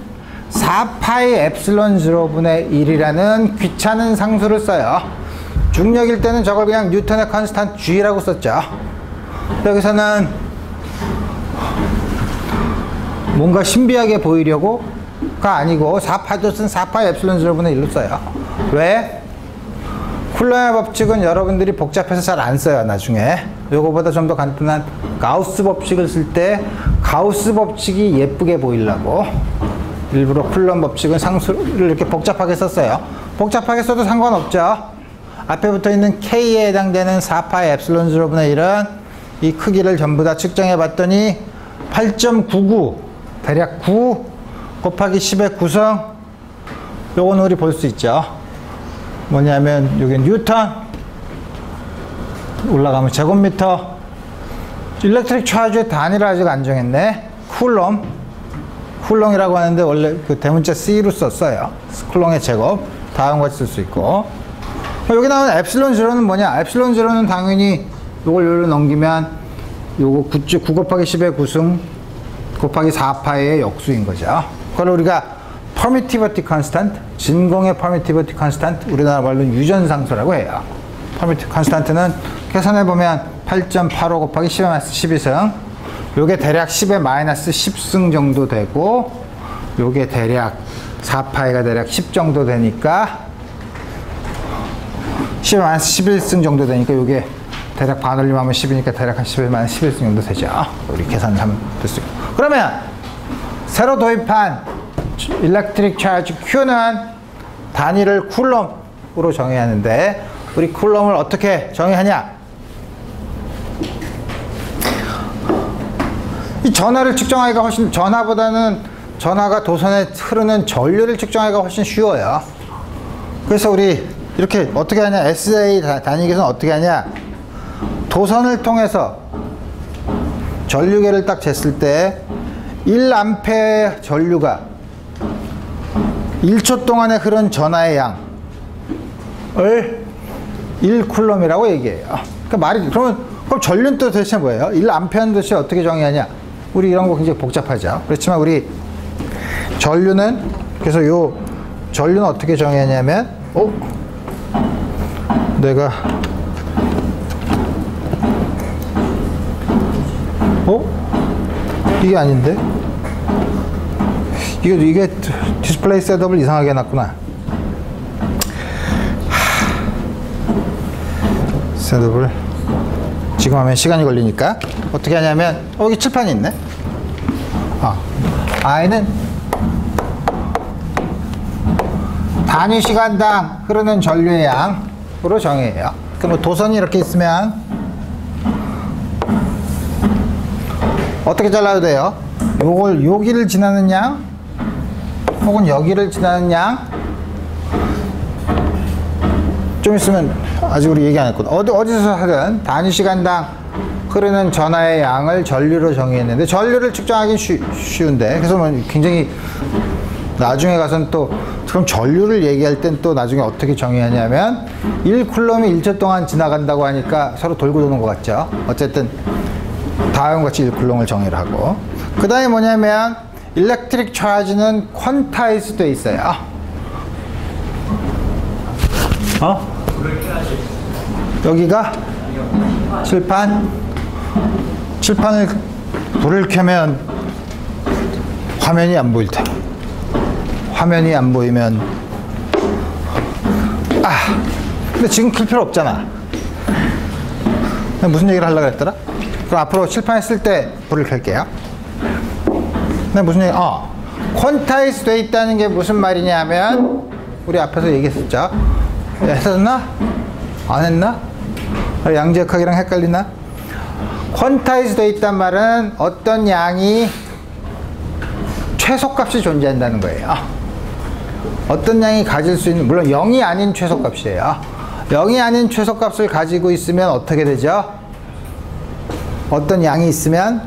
4파이 엡실론 0분의 1이라는 귀찮은 상수를 써요. 중력일 때는 저걸 그냥 뉴턴의 컨스탄트 G라고 썼죠. 여기서는 뭔가 신비하게 보이려고가 아니고 4파도 쓴 4파이 엡실론 0분의 1로 써요. 왜? 쿨럼의 법칙은 여러분들이 복잡해서 잘 안 써요, 나중에. 요거보다 좀 더 간단한 가우스 법칙을 쓸 때 가우스 법칙이 예쁘게 보이려고 일부러 쿨럼 법칙은 상수를 이렇게 복잡하게 썼어요. 복잡하게 써도 상관없죠. 앞에 붙어 있는 K에 해당되는 4파이 엡실론 0분의 1은 이 크기를 전부 다 측정해 봤더니 8.99, 대략 9 곱하기 10의 9승. 요건 우리 볼 수 있죠. 뭐냐면 여기 뉴턴, 올라가면 제곱미터. 일렉트릭 차지의 단위를 아직 안 정했네. 쿨럼이라고 하는데 원래 그 대문자 C로 썼어요. 쿨럼의 제곱. 다음과 같이 쓸 수 있고. 여기 나오는 엡실론 0는 뭐냐? 엡실론 0는 당연히 요걸 여기로 넘기면 요거 9 곱하기 10의 9승 곱하기 4파의 역수인 거죠. 그걸 우리가 permittivity constant, 진공의 permittivity constant, 우리나라 말로 유전상수라고 해요. permittivity constant는 계산해보면 8.85 곱하기 10의 마이너스 12승, 요게 대략 10의 마이너스 10승 정도 되고, 요게 대략 4파이가 대략 10 정도 되니까 10의 마이너스 11승 정도 되니까 요게 대략 반올림하면 10이니까 대략 한 10의 마이너스 11승 정도 되죠. 우리 계산을 하면 될 수 있고. 그러면 새로 도입한 일렉트릭 차지 Q는 단위를 쿨럼으로 정해야 하는데, 우리 쿨럼을 어떻게 정의하냐? 이 전하를 측정하기가 훨씬, 전하보다는 전하가 도선에 흐르는 전류를 측정하기가 훨씬 쉬워요. 그래서 우리 이렇게 어떻게 하냐? SI 단위계에서는 어떻게 하냐? 도선을 통해서 전류계를 딱 쟀을 때 1A 전류가 1초 동안에 흐른 전하의 양을 1쿨럼이라고 얘기해요. 그러니까 말이, 그럼 전류는 또 도대체 뭐예요? 1A는 도대체 어떻게 정의하냐? 우리 이런 거 굉장히 복잡하죠. 그렇지만 우리 전류는, 그래서 요 전류는 어떻게 정의하냐면, 내가 이게 아닌데? 이게 디스플레이 셋업을 이상하게 해놨구나. 셋업을 지금 하면 시간이 걸리니까 어떻게 하냐면, 여기 칠판이 있네. I는 단위 시간당 흐르는 전류의 양으로 정의해요. 그럼 뭐 도선이 이렇게 있으면 어떻게 잘라도 돼요? 요걸 여기를 지나는 양 혹은 여기를 지나는 양, 좀 있으면 아직 우리 얘기 안 했거든. 어디서 하든 단위 시간당 흐르는 전하의 양을 전류로 정의했는데, 전류를 측정하기 쉬운데, 그래서 뭐 굉장히 나중에 가서는 또, 그럼 전류를 얘기할 땐 또 나중에 어떻게 정의하냐면 1쿨럼이 1초 동안 지나간다고 하니까 서로 돌고 도는 것 같죠. 어쨌든 다음과 같이 1쿨럼을 정의를 하고, 그 다음에 뭐냐면 일렉트릭 차지는 퀀타이즈 돼 있어요. 여기가 칠판을 불을 켜면 화면이 안 보일 테. 화면이 안 보이면 근데 지금 켤 필요 없잖아. 내가 무슨 얘기를 하려고 했더라? 그럼 앞으로 칠판에 쓸 때 불을 켤게요. 내가 무슨 얘기, 퀀타이즈 돼 있다는 게 무슨 말이냐 하면, 우리 앞에서 얘기했었죠. 했었나? 안 했나? 양지역학이랑 헷갈리나? 퀀타이즈 돼 있단 말은 어떤 양이 최소값이 존재한다는 거예요. 어떤 양이 가질 수 있는, 물론 0이 아닌 최소값이에요. 0이 아닌 최소값을 가지고 있으면 어떻게 되죠? 어떤 양이 있으면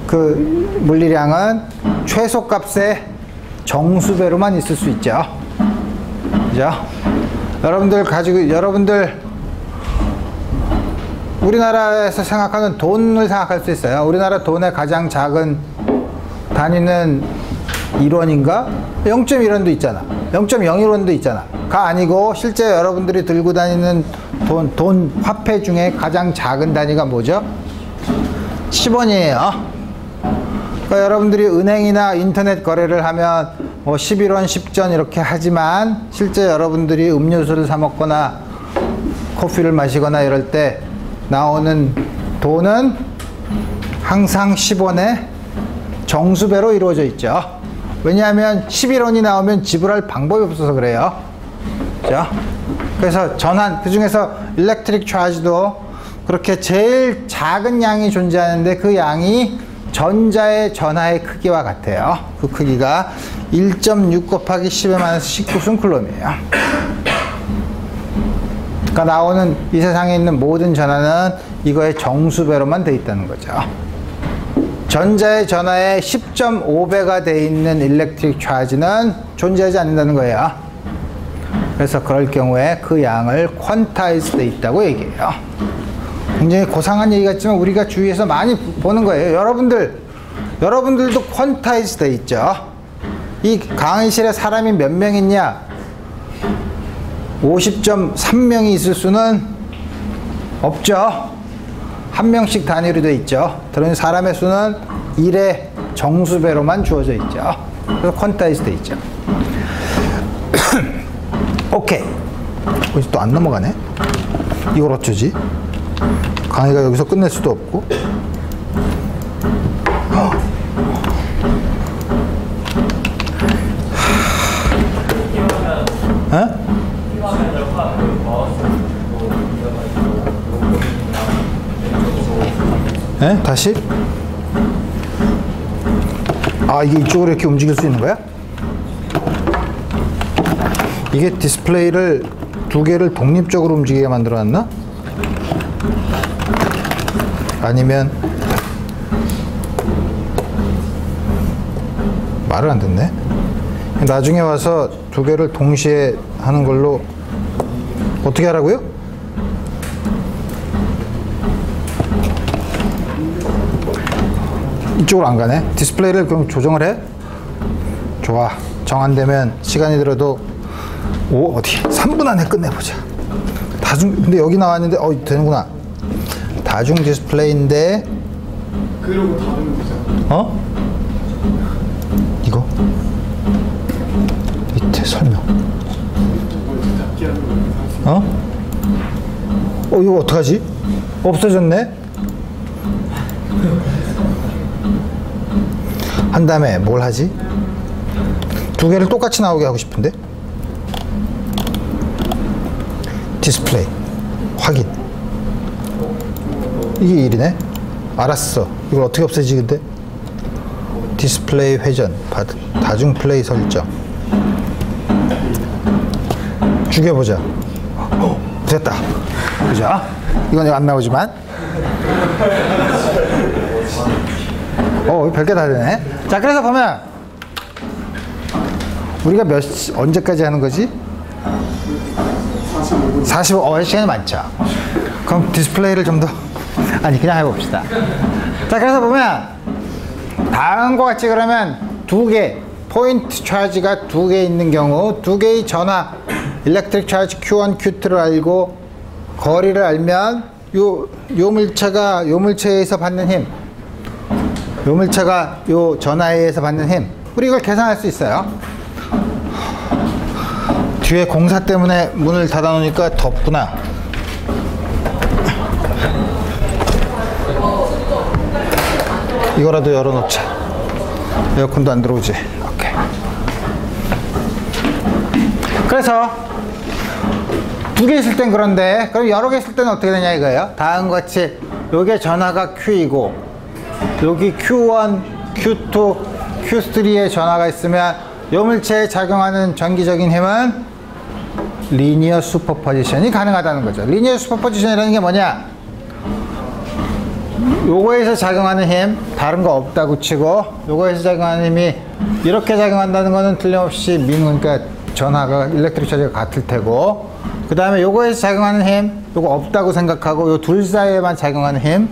그 물리량은 최소값의 정수배로만 있을 수 있죠. 그죠? 여러분들 우리나라에서 생각하는 돈을 생각할 수 있어요. 우리나라 돈의 가장 작은 단위는 1원인가? 0.1원도 있잖아. 0.01원도 있잖아. 가 아니고 실제 여러분들이 들고 다니는 돈 화폐 중에 가장 작은 단위가 뭐죠? 10원이에요. 그러니까 여러분들이 은행이나 인터넷 거래를 하면 뭐 11원, 10전 이렇게 하지만 실제 여러분들이 음료수를 사 먹거나 커피를 마시거나 이럴 때 나오는 돈은 항상 10원의 정수배로 이루어져 있죠. 왜냐하면 11원이 나오면 지불할 방법이 없어서 그래요. 그죠? 그래서 전환, 그 중에서 일렉트릭 차지도 그렇게 제일 작은 양이 존재하는데 그 양이 전자의 전하의 크기와 같아요. 그 크기가 1.6 곱하기 10의 마이너스 19승 쿨럼이에요. 그러니까 나오는 이 세상에 있는 모든 전하는 이거의 정수배로만 돼 있다는 거죠. 전자의 전하의 10.5배가 돼 있는 일렉트릭 차지는 존재하지 않는다는 거예요. 그래서 그럴 경우에 그 양을 퀀타이즈 돼 있다고 얘기해요. 굉장히 고상한 얘기 같지만 우리가 주위에서 많이 보는 거예요. 여러분들도 퀀타이즈 돼 있죠. 이 강의실에 사람이 몇 명 있냐? 50.3명이 있을 수는 없죠. 한 명씩 단위로 돼 있죠. 그러니 사람의 수는 1의 정수배로만 주어져 있죠. 그래서 퀀타이즈 돼 있죠. 오케이. 또 안 넘어가네. 이걸 어쩌지? 강의가 여기서 끝낼 수도 없고. 에? 다시? 이게 이쪽으로 이렇게 움직일 수 있는 거야? 이게 디스플레이를 두 개를 독립적으로 움직이게 만들어 놨나? 아니면 말을 안 듣네. 나중에 와서 두 개를 동시에 하는 걸로 어떻게 하라고요? 이쪽으로 안 가네. 디스플레이를 그럼 조정을 해? 좋아. 정 안 되면 시간이 들어도 어디 3분 안에 끝내보자. 근데 여기 나왔는데 되는구나. 다중 디스플레이인데 그러고 다른 거죠. 이거 밑에 설명. 이거 어떡하지? 없어졌네. 한 다음에 뭘 하지? 두 개를 똑같이 나오게 하고 싶은데. 디스플레이 확인. 이게 1이네. 알았어. 이걸 어떻게 없애지 근데? 디스플레이 회전, 다중 플레이 설정. 죽여보자. 됐다. 그죠? 이건 안 나오지만. 별게 다 되네. 자, 그래서 보면 우리가 언제까지 하는 거지? 45. 시간이 많죠. 그럼 디스플레이를 좀 더 그냥 해봅시다. 자, 그래서 보면 다음과 같이 그러면 두 개 포인트 차지가 두 개 있는 경우 두 개의 전화 일렉트릭 차지 Q1, Q2를 알고 거리를 알면 요 물체에 의해서 받는 힘, 요 물체가 요 전하에 의해서 받는 힘, 우리 이걸 계산할 수 있어요. 뒤에 공사 때문에 문을 닫아 놓으니까 덥구나. 이거라도 열어놓자. 에어컨도 안 들어오지. 오케이. 그래서 두 개 있을 땐 그런데, 그럼 여러 개 있을 때는 어떻게 되냐 이거예요. 다음과 같이 요게 전하가 Q이고 여기 Q1, Q2, Q3에 전하가 있으면 요 물체에 작용하는 전기적인 힘은 리니어 슈퍼포지션이 가능하다는 거죠. 리니어 슈퍼포지션이라는 게 뭐냐? 요거에서 작용하는 힘 다른 거 없다고 치고 요거에서 작용하는 힘이 이렇게 작용한다는 거는 틀림없이 그러니까 전하가 일렉트릭 차지가 같을 테고, 그 다음에 요거에서 작용하는 힘 요거 없다고 생각하고 요 둘 사이에만 작용하는 힘,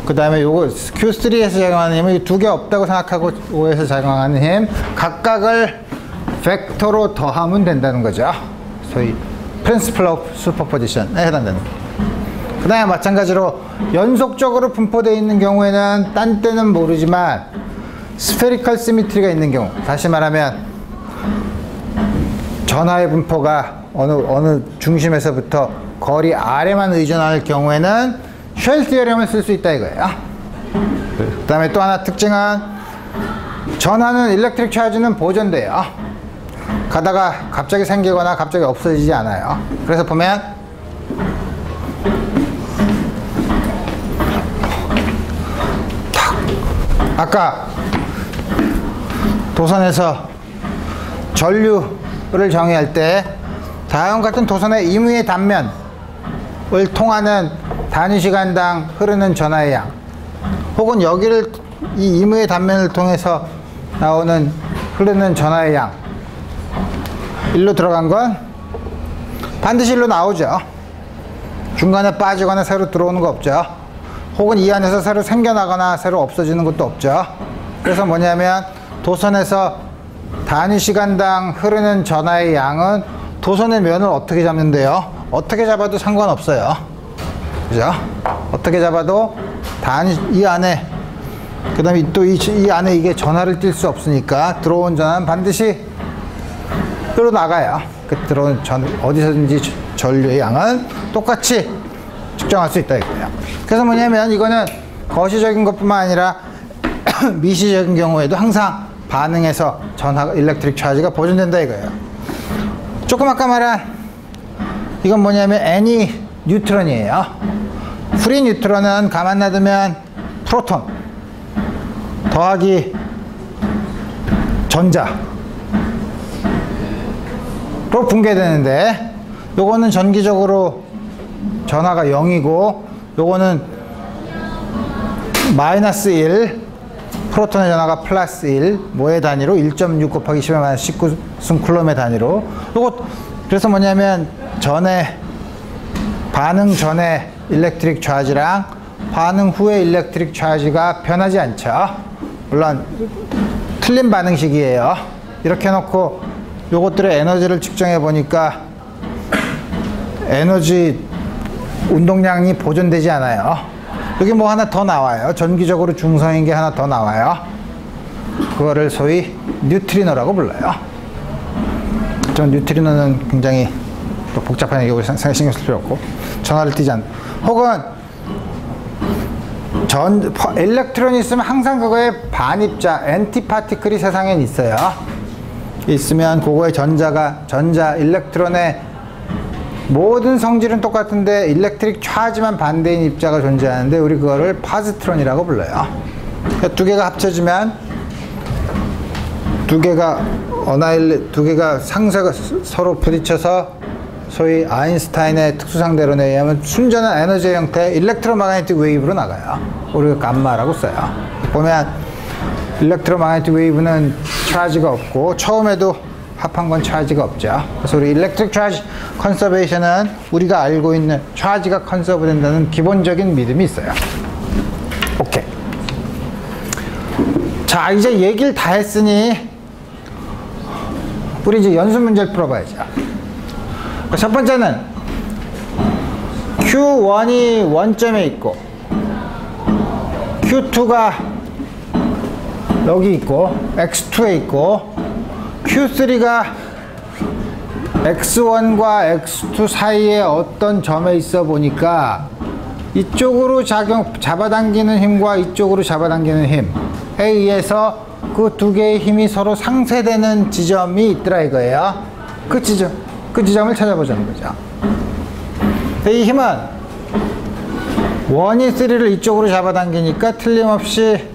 그 다음에 요거 Q3에서 작용하는 힘은 이 두 개 없다고 생각하고 요거에서 작용하는 힘 각각을 벡터로 더하면 된다는 거죠. 소위 Principle of Superposition에 해당되는 거예요. 그 다음에 마찬가지로 연속적으로 분포되어 있는 경우에는 딴 때는 모르지만 스페리컬 시미트리가 있는 경우, 다시 말하면 전하의 분포가 어느 중심에서부터 거리 아래만 의존할 경우에는 쉘 티어렘을 쓸 수 있다 이거예요. 그 다음에 또 하나 특징은 전하는 일렉트릭 차지는 보존돼요. 가다가 갑자기 생기거나 갑자기 없어지지 않아요. 그래서 보면 아까 도선에서 전류를 정의할 때 다음 같은 도선의 임의의 단면을 통하는 단위 시간당 흐르는 전하의 양, 혹은 여기를 이 임의의 단면을 통해서 나오는 흐르는 전하의 양, 일로 들어간 건 반드시 일로 나오죠. 중간에 빠지거나 새로 들어오는 거 없죠. 혹은 이 안에서 새로 생겨나거나 새로 없어지는 것도 없죠. 그래서 뭐냐면 도선에서 단위 시간당 흐르는 전하의 양은 도선의 면을 어떻게 잡는데요? 어떻게 잡아도 상관없어요. 그죠? 어떻게 잡아도 단위 이 안에, 그 다음에 또 이 안에 이게 전하를 띌 수 없으니까 들어온 전하는 반드시 끌어 나가요. 그 들어온 어디서든지 전류의 양은 똑같이 측정할 수 있다 이거예요. 그래서 뭐냐면 이거는 거시적인 것뿐만 아니라 미시적인 경우에도 항상 반응해서 전하 일렉트릭 차지가 보존된다 이거예요. 조금 아까 말한 이건 뭐냐면 N이 뉴트론이에요. 프리 뉴트론은 가만 놔두면 프로톤 더하기 전자로 붕괴되는데, 요거는 전기적으로 전하가 0이고 요거는 마이너스 1, 프로톤의 전하가 플러스 1, 뭐의 단위로 1.6 곱하기 10의 마이너스 19승 쿨럼의 단위로. 요거 그래서 뭐냐면 반응 전에 일렉트릭 차지랑 반응 후에 일렉트릭 차지가 변하지 않죠. 물론 틀린 반응식이에요. 이렇게 해놓고 요것들의 에너지를 측정해 보니까 에너지 운동량이 보존되지 않아요. 여기 뭐 하나 더 나와요. 전기적으로 중성인 게 하나 더 나와요. 그거를 소위 뉴트리노라고 불러요. 전 뉴트리노는 굉장히 또 복잡한 얘기고 신경 쓸 필요 없고, 전하를 띠지 않는, 혹은 일렉트론이 있으면 항상 그거에 반입자 엔티파티클이 세상엔 있어요. 있으면 그거의 전자 일렉트론의 모든 성질은 똑같은데 일렉트릭 차지만 반대인 입자가 존재하는데 우리 그거를 파즈트론이라고 불러요. 그러니까 두 개가 합쳐지면 두 개가 상쇄가 서로 부딪혀서 소위 아인슈타인의 특수상대론에 의하면 순전한 에너지의 형태 일렉트로마그네틱 웨이브로 나가요. 우리가 감마라고 써요. 보면 일렉트로마그네틱 웨이브는 차지가 없고 처음에도 합한 건 차지가 없죠. 그래서 우리 일렉트릭 차지 컨서베이션은 우리가 알고 있는 차지가 컨서브 된다는 기본적인 믿음이 있어요. 오케이. 자, 이제 얘기를 다 했으니 우리 이제 연습 문제를 풀어봐야죠. 첫 번째는 Q1이 원점에 있고 Q2가 여기 있고 X2에 있고 Q3가 X1과 X2 사이에 어떤 점에 있어 보니까 이쪽으로 잡아당기는 힘과 이쪽으로 잡아당기는 힘에 의해서 그 두 개의 힘이 서로 상쇄되는 지점이 있더라 이거예요. 그 지점을 찾아보자는 거죠. 이 힘은 1이 3를 이쪽으로 잡아당기니까 틀림없이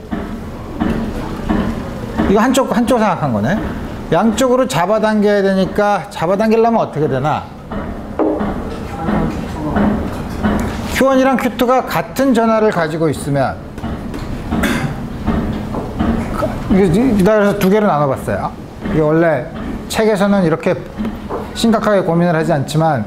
이거 한쪽 생각한 거네. 양쪽으로 잡아당겨야 되니까 잡아당기려면 어떻게 되나? Q1이랑 Q2가 같은 전하를 가지고 있으면 그래서 두 개로 나눠봤어요. 이게 원래 책에서는 이렇게 심각하게 고민을 하지 않지만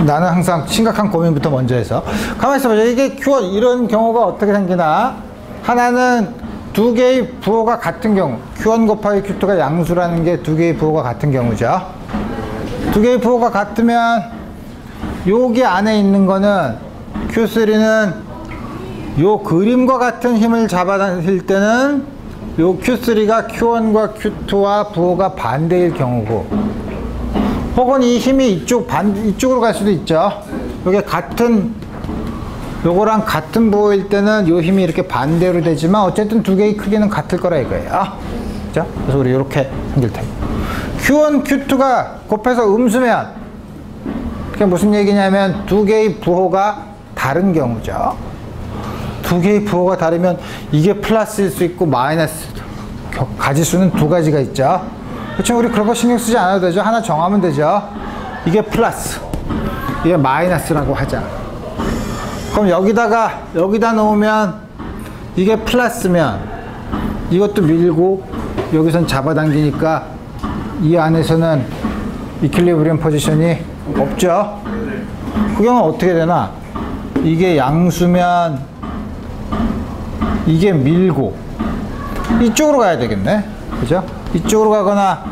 나는 항상 심각한 고민부터 먼저 해서 가만히 있어보자. 이게 Q1 이런 경우가 어떻게 생기나? 하나는 두 개의 부호가 같은 경우 Q1 곱하기 Q2가 양수라는 게 두 개의 부호가 같은 경우죠. 두 개의 부호가 같으면 여기 안에 있는 거는 Q3는 요 그림과 같은 힘을 잡아당길 때는 요 Q3가 Q1과 Q2와 부호가 반대일 경우고, 혹은 이 힘이 이쪽으로 갈 수도 있죠. 요게 요거랑 같은 부호일 때는 요 힘이 이렇게 반대로 되지만 어쨌든 두 개의 크기는 같을 거라 이거예요. 그죠? 그래서 우리 이렇게 생길 테고, Q1, Q2가 곱해서 음수면 그게 무슨 얘기냐면 두 개의 부호가 다른 경우죠. 두 개의 부호가 다르면 이게 플러스일 수 있고 마이너스, 가지수는 두 가지가 있죠. 그렇죠? 우리 그런 거 신경 쓰지 않아도 되죠. 하나 정하면 되죠. 이게 플러스, 이게 마이너스라고 하자. 그럼 여기다 놓으면 이게 플러스면 이것도 밀고 여기선 잡아당기니까 이 안에서는 이퀄리브리엄 포지션이 없죠. 그 경우는 어떻게 되나? 이게 양수면 이게 밀고 이쪽으로 가야 되겠네. 그죠? 이쪽으로 가거나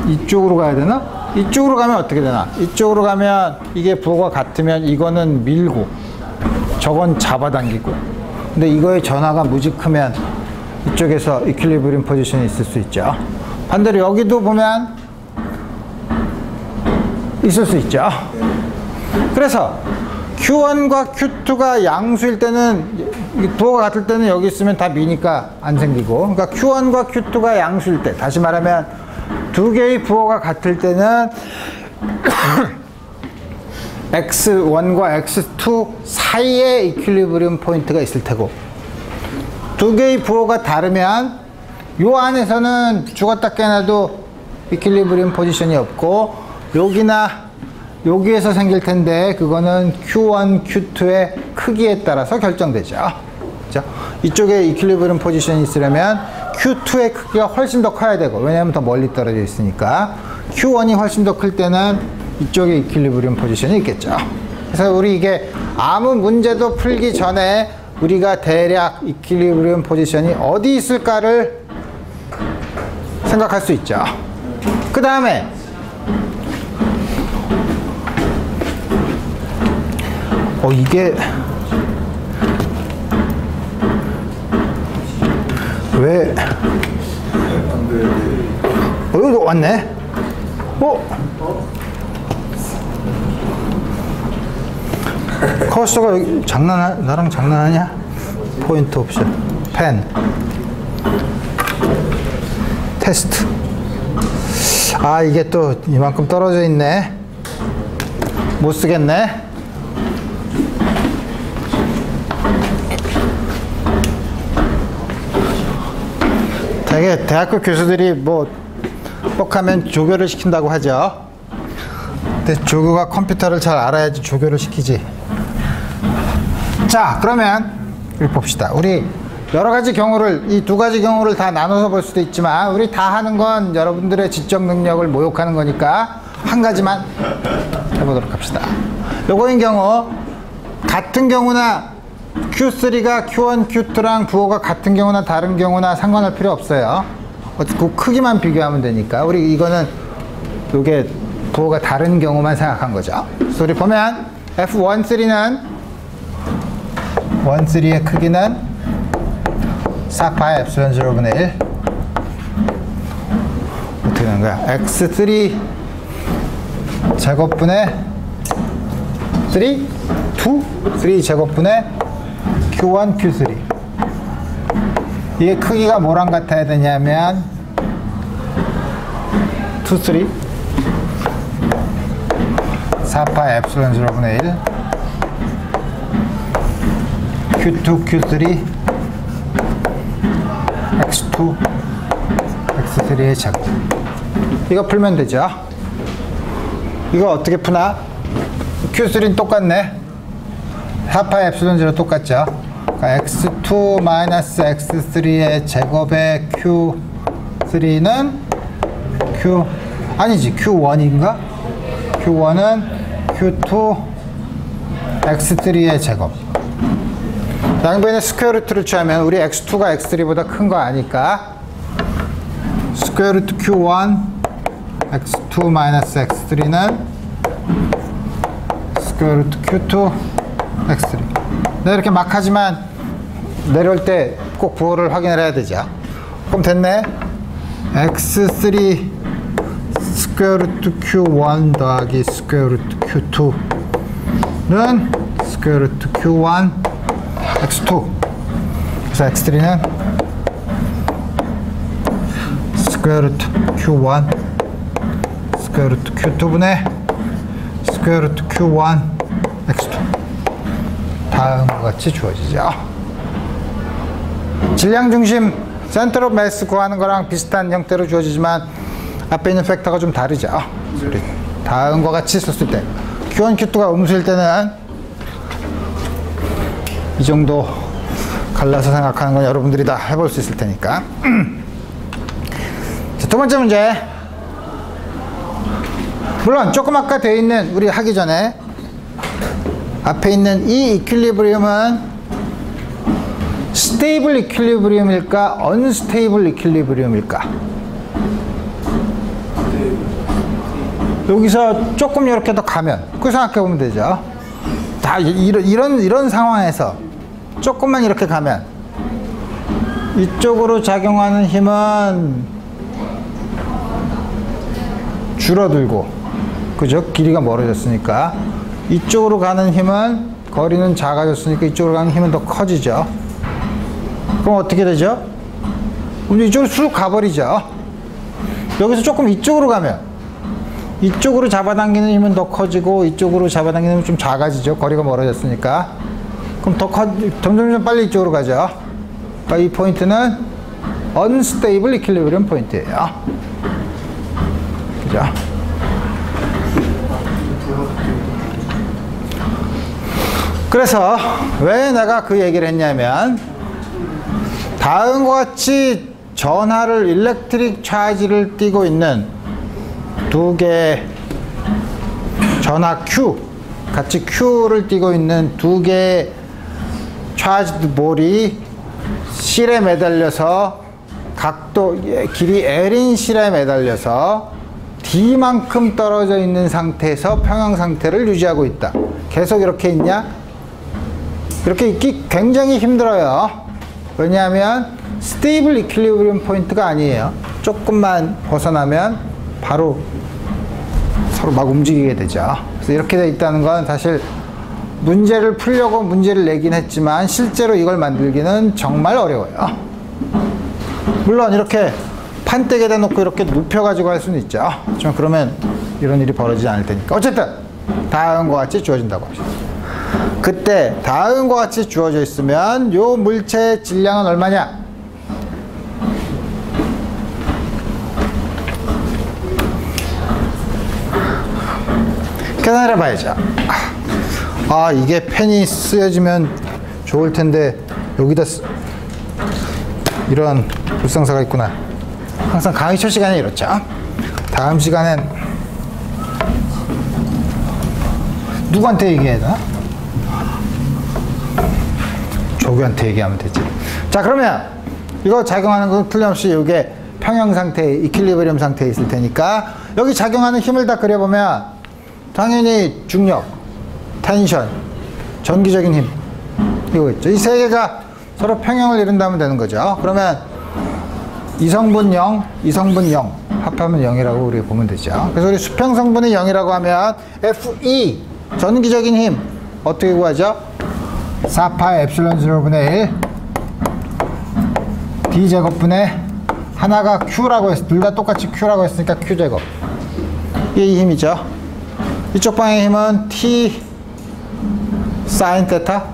이쪽으로 가야 되나? 이쪽으로 가면 어떻게 되나? 이쪽으로 가면 이게 부호가 같으면 이거는 밀고 저건 잡아당기고, 근데 이거의 전하가 무지 크면 이쪽에서 이퀄리브리엄 포지션이 있을 수 있죠. 반대로 여기도 보면 있을 수 있죠. 그래서 Q1과 Q2가 양수일 때는, 부호가 같을 때는 여기 있으면 다 미니까 안 생기고, 그러니까 Q1과 Q2가 양수일 때, 다시 말하면 두 개의 부호가 같을 때는 X1과 X2 사이에 이퀄리브리엄 포인트가 있을 테고, 두 개의 부호가 다르면 요 안에서는 죽었다 깨나도 이퀄리브리엄 포지션이 없고 여기에서 생길 텐데 그거는 Q1, Q2의 크기에 따라서 결정되죠. 그렇죠? 이쪽에 이퀄리브리엄 포지션이 있으려면 Q2의 크기가 훨씬 더 커야 되고, 왜냐하면 더 멀리 떨어져 있으니까 Q1이 훨씬 더 클 때는 이쪽에 이퀄리브리엄 포지션이 있겠죠. 그래서 우리 이게 아무 문제도 풀기 전에 우리가 대략 이퀄리브리엄 포지션이 어디 있을까를 생각할 수 있죠. 그 다음에 이게 왜 여기도 왔네. 커서가 여기 나랑 장난하냐? 포인트 옵션, 펜, 테스트. 아, 이게 또 이만큼 떨어져 있네. 못 쓰겠네. 되게 대학교 교수들이 뭐 뻑하면 조교를 시킨다고 하죠. 근데 조교가 컴퓨터를 잘 알아야지 조교를 시키지. 자, 그러면 우리 봅시다. 우리 여러 가지 경우를, 이 두 가지 경우를 다 나눠서 볼 수도 있지만 우리 다 하는 건 여러분들의 지적 능력을 모욕하는 거니까 한 가지만 해보도록 합시다. 요거인 경우, 같은 경우나 Q3가 Q1, Q2랑 부호가 같은 경우나 다른 경우나 상관할 필요 없어요. 그 크기만 비교하면 되니까. 우리 이거는 요게 부호가 다른 경우만 생각한 거죠. 그래서 우리 보면 F13는 13의 크기는 4파이 엡실론 0분의 1. 어떻게 되는 거야? X3 제곱분의 3 Q2, 3 제곱분의 Q1, Q3. 이게 크기가 뭐랑 같아야 되냐면 2, 3 4파 엡실론 0분의 1 Q2, Q3 X2, X3의 제곱. 이거 풀면 되죠. 이거 어떻게 푸나? Q3는 똑같네. 4파 엡실론 0 똑같죠. 그러니까 X2 마이너스 X3의 제곱의 Q3는 아니지, Q1인가? Q1은 Q2 X3의 제곱. 양변에 스퀘어 루트를 취하면 우리 X2가 X3보다 큰 거 아니까 스퀘어 루트 Q1 X2 마이너스 X3는 스퀘어 루트 Q2 X3. 네, 이렇게 막 하지만 내려올 때 꼭 부호를 확인을 해야 되죠. 그럼 됐네. X3 스퀘어 루트 Q1 더하기 스퀘어 루트 Q2는 스퀘어 루트 Q1 X2. 그래서 X3는 스퀘어 루트 Q1 스퀘어 루트 Q2분의 스퀘어 루트 Q1 X2. 다음과 같이 주어지죠. 질량 중심 센터 오브 매스 구하는 거랑 비슷한 형태로 주어지지만 앞에 있는 팩터가 좀 다르죠. 우리 다음과 같이 썼을 때 Q1, Q2가 음수일 때는 이 정도 갈라서 생각하는 건 여러분들이 다 해볼 수 있을 테니까. 자, 두 번째 문제. 물론 조금 아까 되어 있는 우리 하기 전에 앞에 있는 이 이퀄리브리움은 스테이블 이퀄리브리움일까 언스테이블 이퀄리브리움일까? 여기서 조금 이렇게 더 가면 그 생각해 보면 되죠. 다 이런 상황에서 조금만 이렇게 가면 이쪽으로 작용하는 힘은 줄어들고, 그죠? 길이가 멀어졌으니까. 이쪽으로 가는 힘은, 거리는 작아졌으니까 이쪽으로 가는 힘은 더 커지죠. 그럼 어떻게 되죠? 그럼 이쪽으로 쑥 가버리죠. 여기서 조금 이쪽으로 가면 이쪽으로 잡아당기는 힘은 더 커지고 이쪽으로 잡아당기는 힘은 좀 작아지죠. 거리가 멀어졌으니까. 그럼 점점 빨리 이쪽으로 가죠. 그러니까 이 포인트는 unstable equilibrium 포인트예요. 그죠? 그래서 왜 내가 그 얘기를 했냐면 다음과 같이 전하를 일렉트릭 차지를 띠고 있는 두 개의 전하 Q, 같이 Q를 띠고 있는 두 개의 차지드 볼이 실에 매달려서 각도, 길이 L인 실에 매달려서 D만큼 떨어져 있는 상태에서 평형 상태를 유지하고 있다. 계속 이렇게 있냐? 이렇게 있기 굉장히 힘들어요. 왜냐하면 스테이블 이퀄리브리움 포인트가 아니에요. 조금만 벗어나면 바로 서로 막 움직이게 되죠. 그래서 이렇게 돼 있다는 건 사실 문제를 풀려고 문제를 내긴 했지만 실제로 이걸 만들기는 정말 어려워요. 물론 이렇게 판때기에다 놓고 이렇게 눕혀가지고 할 수는 있죠. 하지만 그러면 이런 일이 벌어지지 않을 테니까. 어쨌든 다음과 같이 주어진다고 합시다. 그때 다음과 같이 주어져 있으면 요 물체의 질량은 얼마냐? 계산을 해봐야죠. 아, 이게 펜이 쓰여지면 좋을 텐데 여기다 이런 불상사가 있구나. 항상 강의 첫 시간에 이렇죠. 다음 시간엔 누구한테 얘기해야 되나? 조교한테 얘기하면 되지. 자, 그러면 이거 작용하는 건 틀림없이 이게 평형 상태, 이퀄리브리움 상태에 있을 테니까 여기 작용하는 힘을 다 그려보면 당연히 중력, 텐션, 전기적인 힘 이거 있죠. 이 세 개가 서로 평형을 이룬다면 되는 거죠. 그러면 이성분 0, 이성분 0 합하면 0이라고 우리가 보면 되죠. 그래서 우리 수평성분이 0이라고 하면 FE 전기적인 힘 어떻게 구하죠? 4파이 엡실론 0분의 1 D제곱분의 하나가 Q라고 했어. 둘 다 똑같이 Q라고 했으니까 Q제곱. 이게 이 힘이죠. 이쪽 방향의 힘은 T 사인 테타.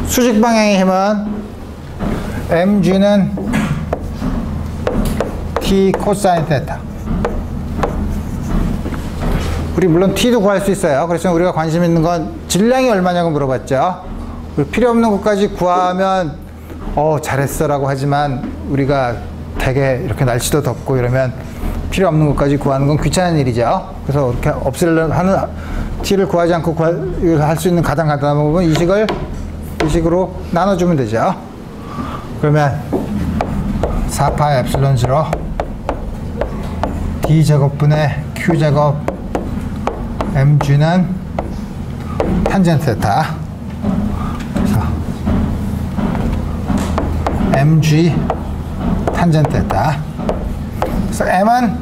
수직 방향의 힘은 mg는 t 코사인 테타. 우리 물론 t도 구할 수 있어요. 그래서 우리가 관심 있는 건 질량이 얼마냐고 물어봤죠. 필요 없는 것까지 구하면 잘했어 라고 하지만 우리가 되게 이렇게 날씨도 덥고 이러면 필요 없는 것까지 구하는 건 귀찮은 일이죠. 그래서 이렇게 없애려는 하는 t를 구하지 않고 할 수 있는 가장 간단한 부분 이 식으로 나눠주면 되죠. 그러면 4파이 엡실론 0 D제곱분의 Q제곱 mg는 탄젠트 테타. 그래서 mg 탄젠트 테타. 그래서 m은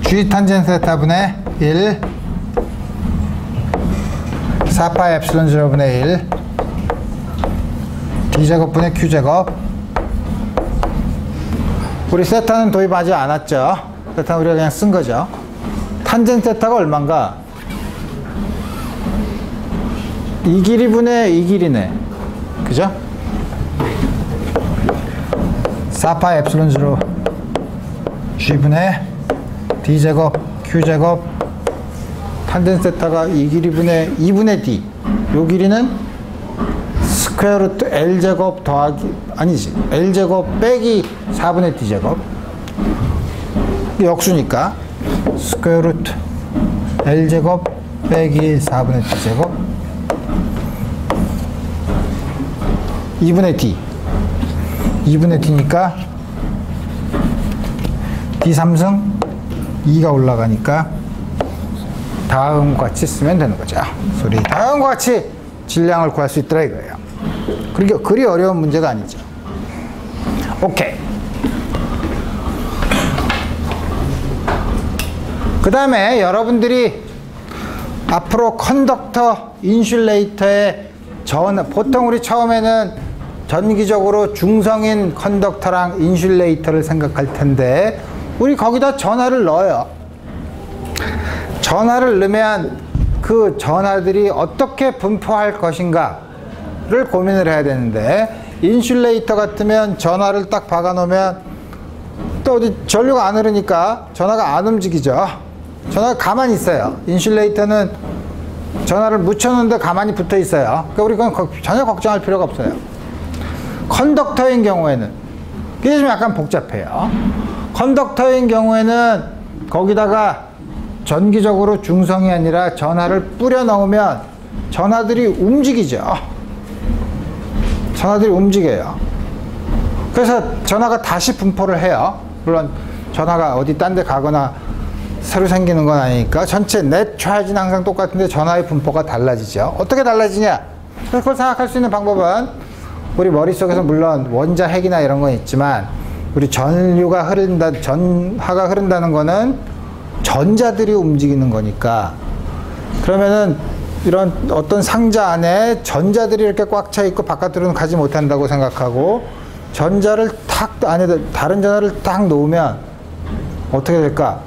g 탄젠트 테타분의 1 4파이 엡실론 0분의 1 D제곱분의 Q제곱. 우리 세타는 도입하지 않았죠. 세타는 우리가 그냥 쓴 거죠. 탄젠트 세타가 얼마인가? 이 길이분의 이 길이네. 그죠? 4파이 엡실론 0 G분의 D제곱 Q제곱 탄젠트 세타가 이 길이분의 2분의 D. 요 길이는 스퀘어 루트 L제곱 더하기 아니지 L제곱 빼기 4분의 D제곱. 역수니까 스퀘어 루트 L제곱 빼기 4분의 D제곱 2분의 D 2분의 D니까 D3승 2가 올라가니까 다음과 같이 쓰면 되는 거죠. 소리 다음과 같이 질량을 구할 수 있더라 이거예요. 그러니까 그리 어려운 문제가 아니죠. 오케이. 그 다음에 여러분들이 앞으로 컨덕터, 인슐레이터의 보통 우리 처음에는 전기적으로 중성인 컨덕터랑 인슐레이터를 생각할 텐데 우리 거기다 전하를 넣어요. 전하를 넣으면 그 전하들이 어떻게 분포할 것인가를 고민을 해야 되는데 인슐레이터 같으면 전하를 딱 박아 놓으면 또 어디 전류가 안 흐르니까 전하가 안 움직이죠. 전하가 가만히 있어요. 인슐레이터는 전하를 묻혀놓는데 가만히 붙어 있어요. 그러니까 우리 그건 전혀 걱정할 필요가 없어요. 컨덕터인 경우에는 이게 좀 약간 복잡해요. 컨덕터인 경우에는 거기다가 전기적으로 중성이 아니라 전하를 뿌려 넣으면 전하들이 움직이죠. 전하들이 움직여요. 그래서 전하가 다시 분포를 해요. 물론 전하가 어디 딴 데 가거나 새로 생기는 건 아니니까 전체 넷 차이즈는 항상 똑같은데 전하의 분포가 달라지죠. 어떻게 달라지냐? 그래서 그걸 생각할 수 있는 방법은 우리 머릿속에서 물론 원자 핵이나 이런 건 있지만 우리 전하가 흐른다는 거는 전자들이 움직이는 거니까 그러면은 이런 어떤 상자 안에 전자들이 이렇게 꽉 차 있고 바깥으로는 가지 못한다고 생각하고 전자를 탁 안에다 다른 전하를 딱 놓으면 어떻게 될까?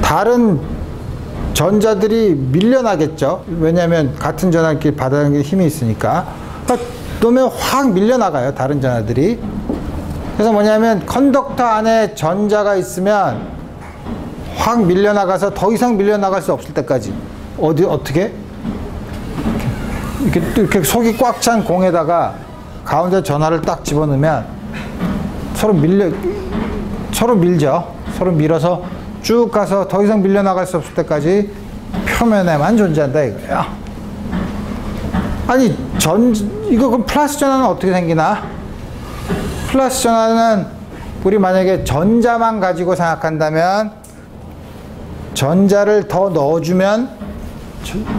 다른 전자들이 밀려나겠죠. 왜냐하면 같은 전하끼리 바닥에 힘이 있으니까. 그러니까 놓으면 확 밀려나가요. 다른 전하들이. 그래서 뭐냐면 컨덕터 안에 전자가 있으면 확 밀려나가서 더 이상 밀려나갈 수 없을 때까지 어떻게? 이렇게 속이 꽉 찬 공에다가 가운데 전하를 딱 집어넣으면 서로 밀죠. 서로 밀어서 쭉 가서 더 이상 밀려나갈 수 없을 때까지 표면에만 존재한다 이거예요. 아니 이거 그럼 플러스 전하는 어떻게 생기나? 플러스 전하는 우리 만약에 전자만 가지고 생각한다면 전자를 더 넣어주면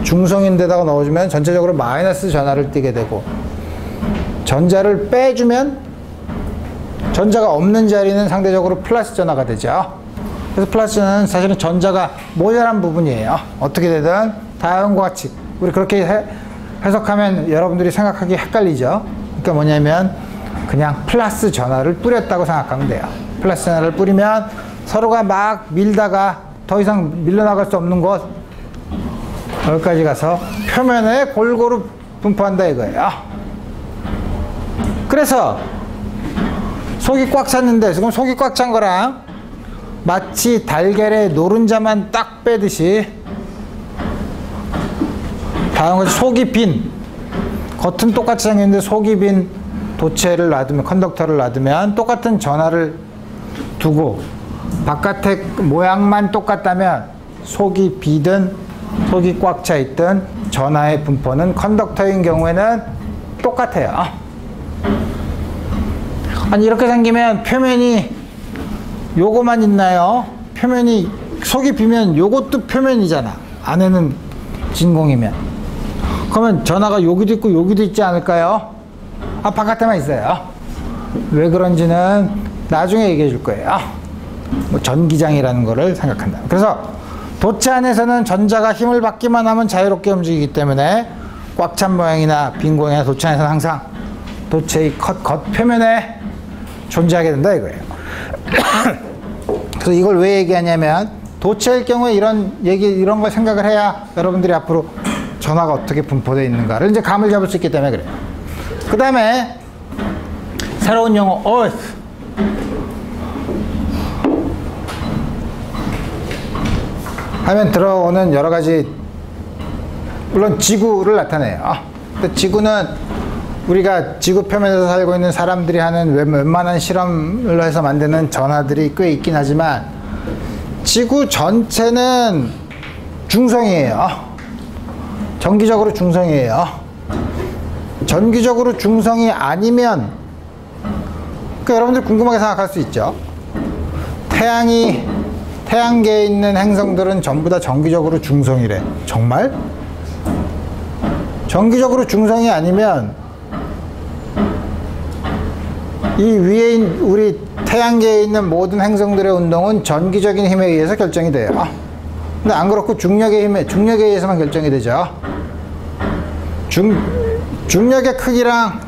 중성인데다가 넣어주면 전체적으로 마이너스 전하를 띠게 되고 전자를 빼주면 전자가 없는 자리는 상대적으로 플러스 전하가 되죠. 그래서 플러스 전하는 사실은 전자가 모자란 부분이에요. 어떻게 되든 다음과 같이 우리 그렇게 해석하면 여러분들이 생각하기 헷갈리죠. 그러니까 뭐냐면 그냥 플러스 전하를 뿌렸다고 생각하면 돼요. 플러스 전하를 뿌리면 서로가 막 밀다가 더 이상 밀려나갈 수 없는 곳 여기까지 가서 표면에 골고루 분포한다 이거예요. 그래서 속이 꽉 찼는데 지금 속이 꽉 찬 거랑 마치 달걀에 노른자만 딱 빼듯이 다음과 같이 속이 빈 겉은 똑같이 생겼는데 속이 빈 도체를 놔두면 컨덕터를 놔두면 똑같은 전하를 두고 바깥의 모양만 똑같다면 속이 비든 속이 꽉 차 있든 전하의 분포는 컨덕터인 경우에는 똑같아요. 아니 이렇게 생기면 표면이 요거만 있나요? 표면이 속이 비면 요것도 표면이잖아. 안에는 진공이면. 그러면 전하가 여기도 있고 여기도 있지 않을까요? 아 바깥에만 있어요. 왜 그런지는 나중에 얘기해 줄 거예요. 뭐 전기장이라는 거를 생각한다. 그래서 도체 안에서는 전자가 힘을 받기만 하면 자유롭게 움직이기 때문에 꽉 찬 모양이나 빈 모양이나 도체 안에서는 항상 도체의 겉표면에 존재하게 된다 이거예요. 그래서 이걸 왜 얘기하냐면 도체일 경우에 이런 걸 생각을 해야 여러분들이 앞으로 전하가 어떻게 분포되어 있는가를 이제 감을 잡을 수 있기 때문에 그래요. 그 다음에 새로운 용어 earth. 하면 들어오는 여러 가지 물론 지구를 나타내요. 근데 지구는 우리가 지구 표면에서 살고 있는 사람들이 하는 웬만한 실험을 해서 만드는 전하들이 꽤 있긴 하지만 지구 전체는 중성이에요. 정기적으로 중성이에요. 전기적으로 중성이 아니면 그러니까 여러분들 궁금하게 생각할 수 있죠. 태양계에 있는 행성들은 전부 다 정기적으로 중성이래. 정말? 정기적으로 중성이 아니면 이 위에 우리 태양계에 있는 모든 행성들의 운동은 전기적인 힘에 의해서 결정이 돼요. 근데 안 그렇고 중력에 의해서만 결정이 되죠. 중력의 크기랑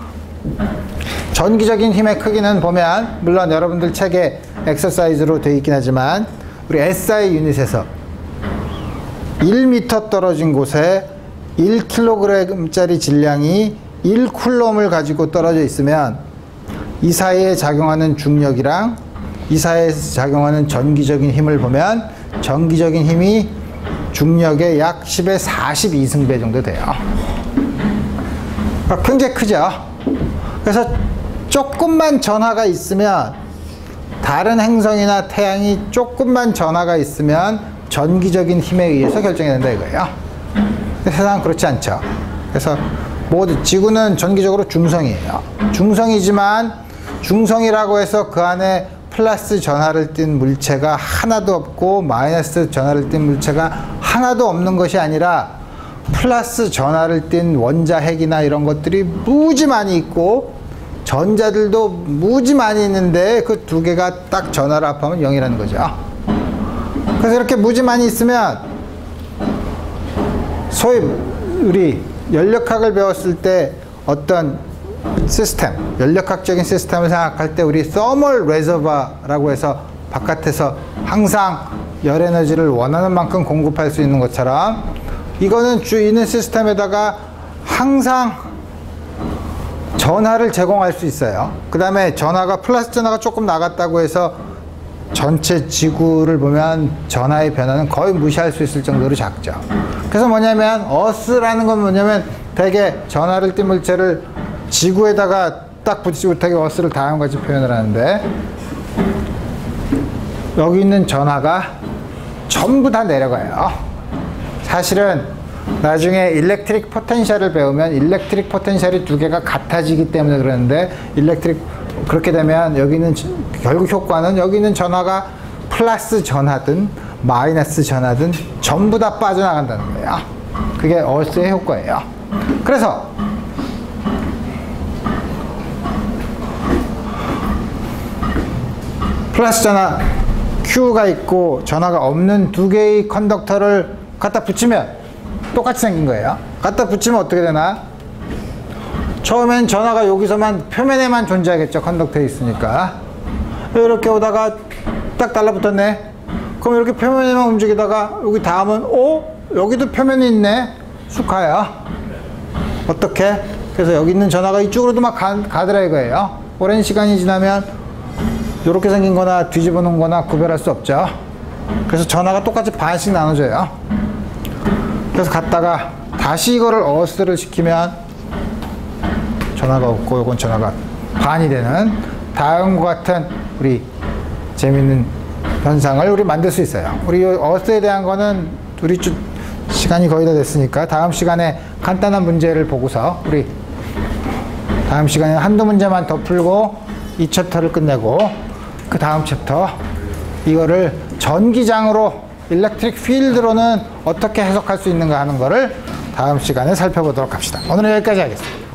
전기적인 힘의 크기는 보면 물론 여러분들 책에 엑서사이즈로 되어 있긴 하지만 우리 SI 유닛에서 1m 떨어진 곳에 1kg짜리 질량이 1쿨럼을 가지고 떨어져 있으면 이 사이에 작용하는 중력이랑 이 사이에서 작용하는 전기적인 힘을 보면 전기적인 힘이 중력의 약 10의 42승배 정도 돼요. 굉장히 크죠. 그래서 조금만 전하가 있으면 다른 행성이나 태양이 조금만 전하가 있으면 전기적인 힘에 의해서 결정이 된다 이거예요. 세상은 그렇지 않죠. 그래서 모두 지구는 전기적으로 중성이에요. 중성이지만 중성이라고 해서 그 안에 플러스 전하를 띤 물체가 하나도 없고 마이너스 전하를 띤 물체가 하나도 없는 것이 아니라 플러스 전하를 띤 원자핵이나 이런 것들이 무지 많이 있고 전자들도 무지 많이 있는데 그 두 개가 딱 전하를 합하면 0이라는 거죠. 그래서 이렇게 무지 많이 있으면 소위 우리 연력학을 배웠을 때 어떤 시스템, 연력학적인 시스템을 생각할 때 우리 서멀 레저버라고 해서 바깥에서 항상 열 에너지를 원하는 만큼 공급할 수 있는 것처럼 이거는 있는 시스템에다가 항상 전하를 제공할 수 있어요. 그 다음에 전하가 플러스 전하가 조금 나갔다고 해서 전체 지구를 보면 전하의 변화는 거의 무시할 수 있을 정도로 작죠. 그래서 뭐냐면 어스라는 건 뭐냐면 대개 전하를 띤 물체를 지구에다가 딱 붙이지 못하게 어스를 다음과 같이 표현을 하는데 여기 있는 전하가 전부 다 내려가요. 사실은 나중에 일렉트릭 포텐셜을 배우면 일렉트릭 포텐셜이 두 개가 같아지기 때문에 그러는데 그렇게 되면 여기 있는 결국 효과는 여기 있는 전하가 플러스 전하든 마이너스 전하든 전부 다 빠져나간다는 거예요. 그게 얼스의 효과예요. 그래서 플러스잖아. Q가 있고 전하가 없는 두 개의 컨덕터를 갖다 붙이면 똑같이 생긴 거예요. 갖다 붙이면 어떻게 되나? 처음엔 전하가 여기서만 표면에만 존재하겠죠. 컨덕터에 있으니까. 이렇게 오다가 딱 달라붙었네. 그럼 이렇게 표면에만 움직이다가 여기 닿으면 여기도 표면이 있네. 쑥 가요. 어떻게? 그래서 여기 있는 전하가 이쪽으로도 막 가더라 이거예요. 오랜 시간이 지나면 이렇게 생긴 거나 뒤집어 놓은 거나 구별할 수 없죠. 그래서 전하가 똑같이 반씩 나눠져요. 그래서 갔다가 다시 이거를 어스를 시키면 전하가 없고 이건 전하가 반이 되는 다음과 같은 우리 재밌는 현상을 우리 만들 수 있어요. 우리 어스에 대한 거는 우리 시간이 거의 다 됐으니까 다음 시간에 간단한 문제를 보고서 우리 다음 시간에 한두 문제만 더 풀고 이 챕터를 끝내고 그 다음 챕터 이거를 전기장으로 일렉트릭 필드로는 어떻게 해석할 수 있는가 하는 거를 다음 시간에 살펴보도록 합시다. 오늘은 여기까지 하겠습니다.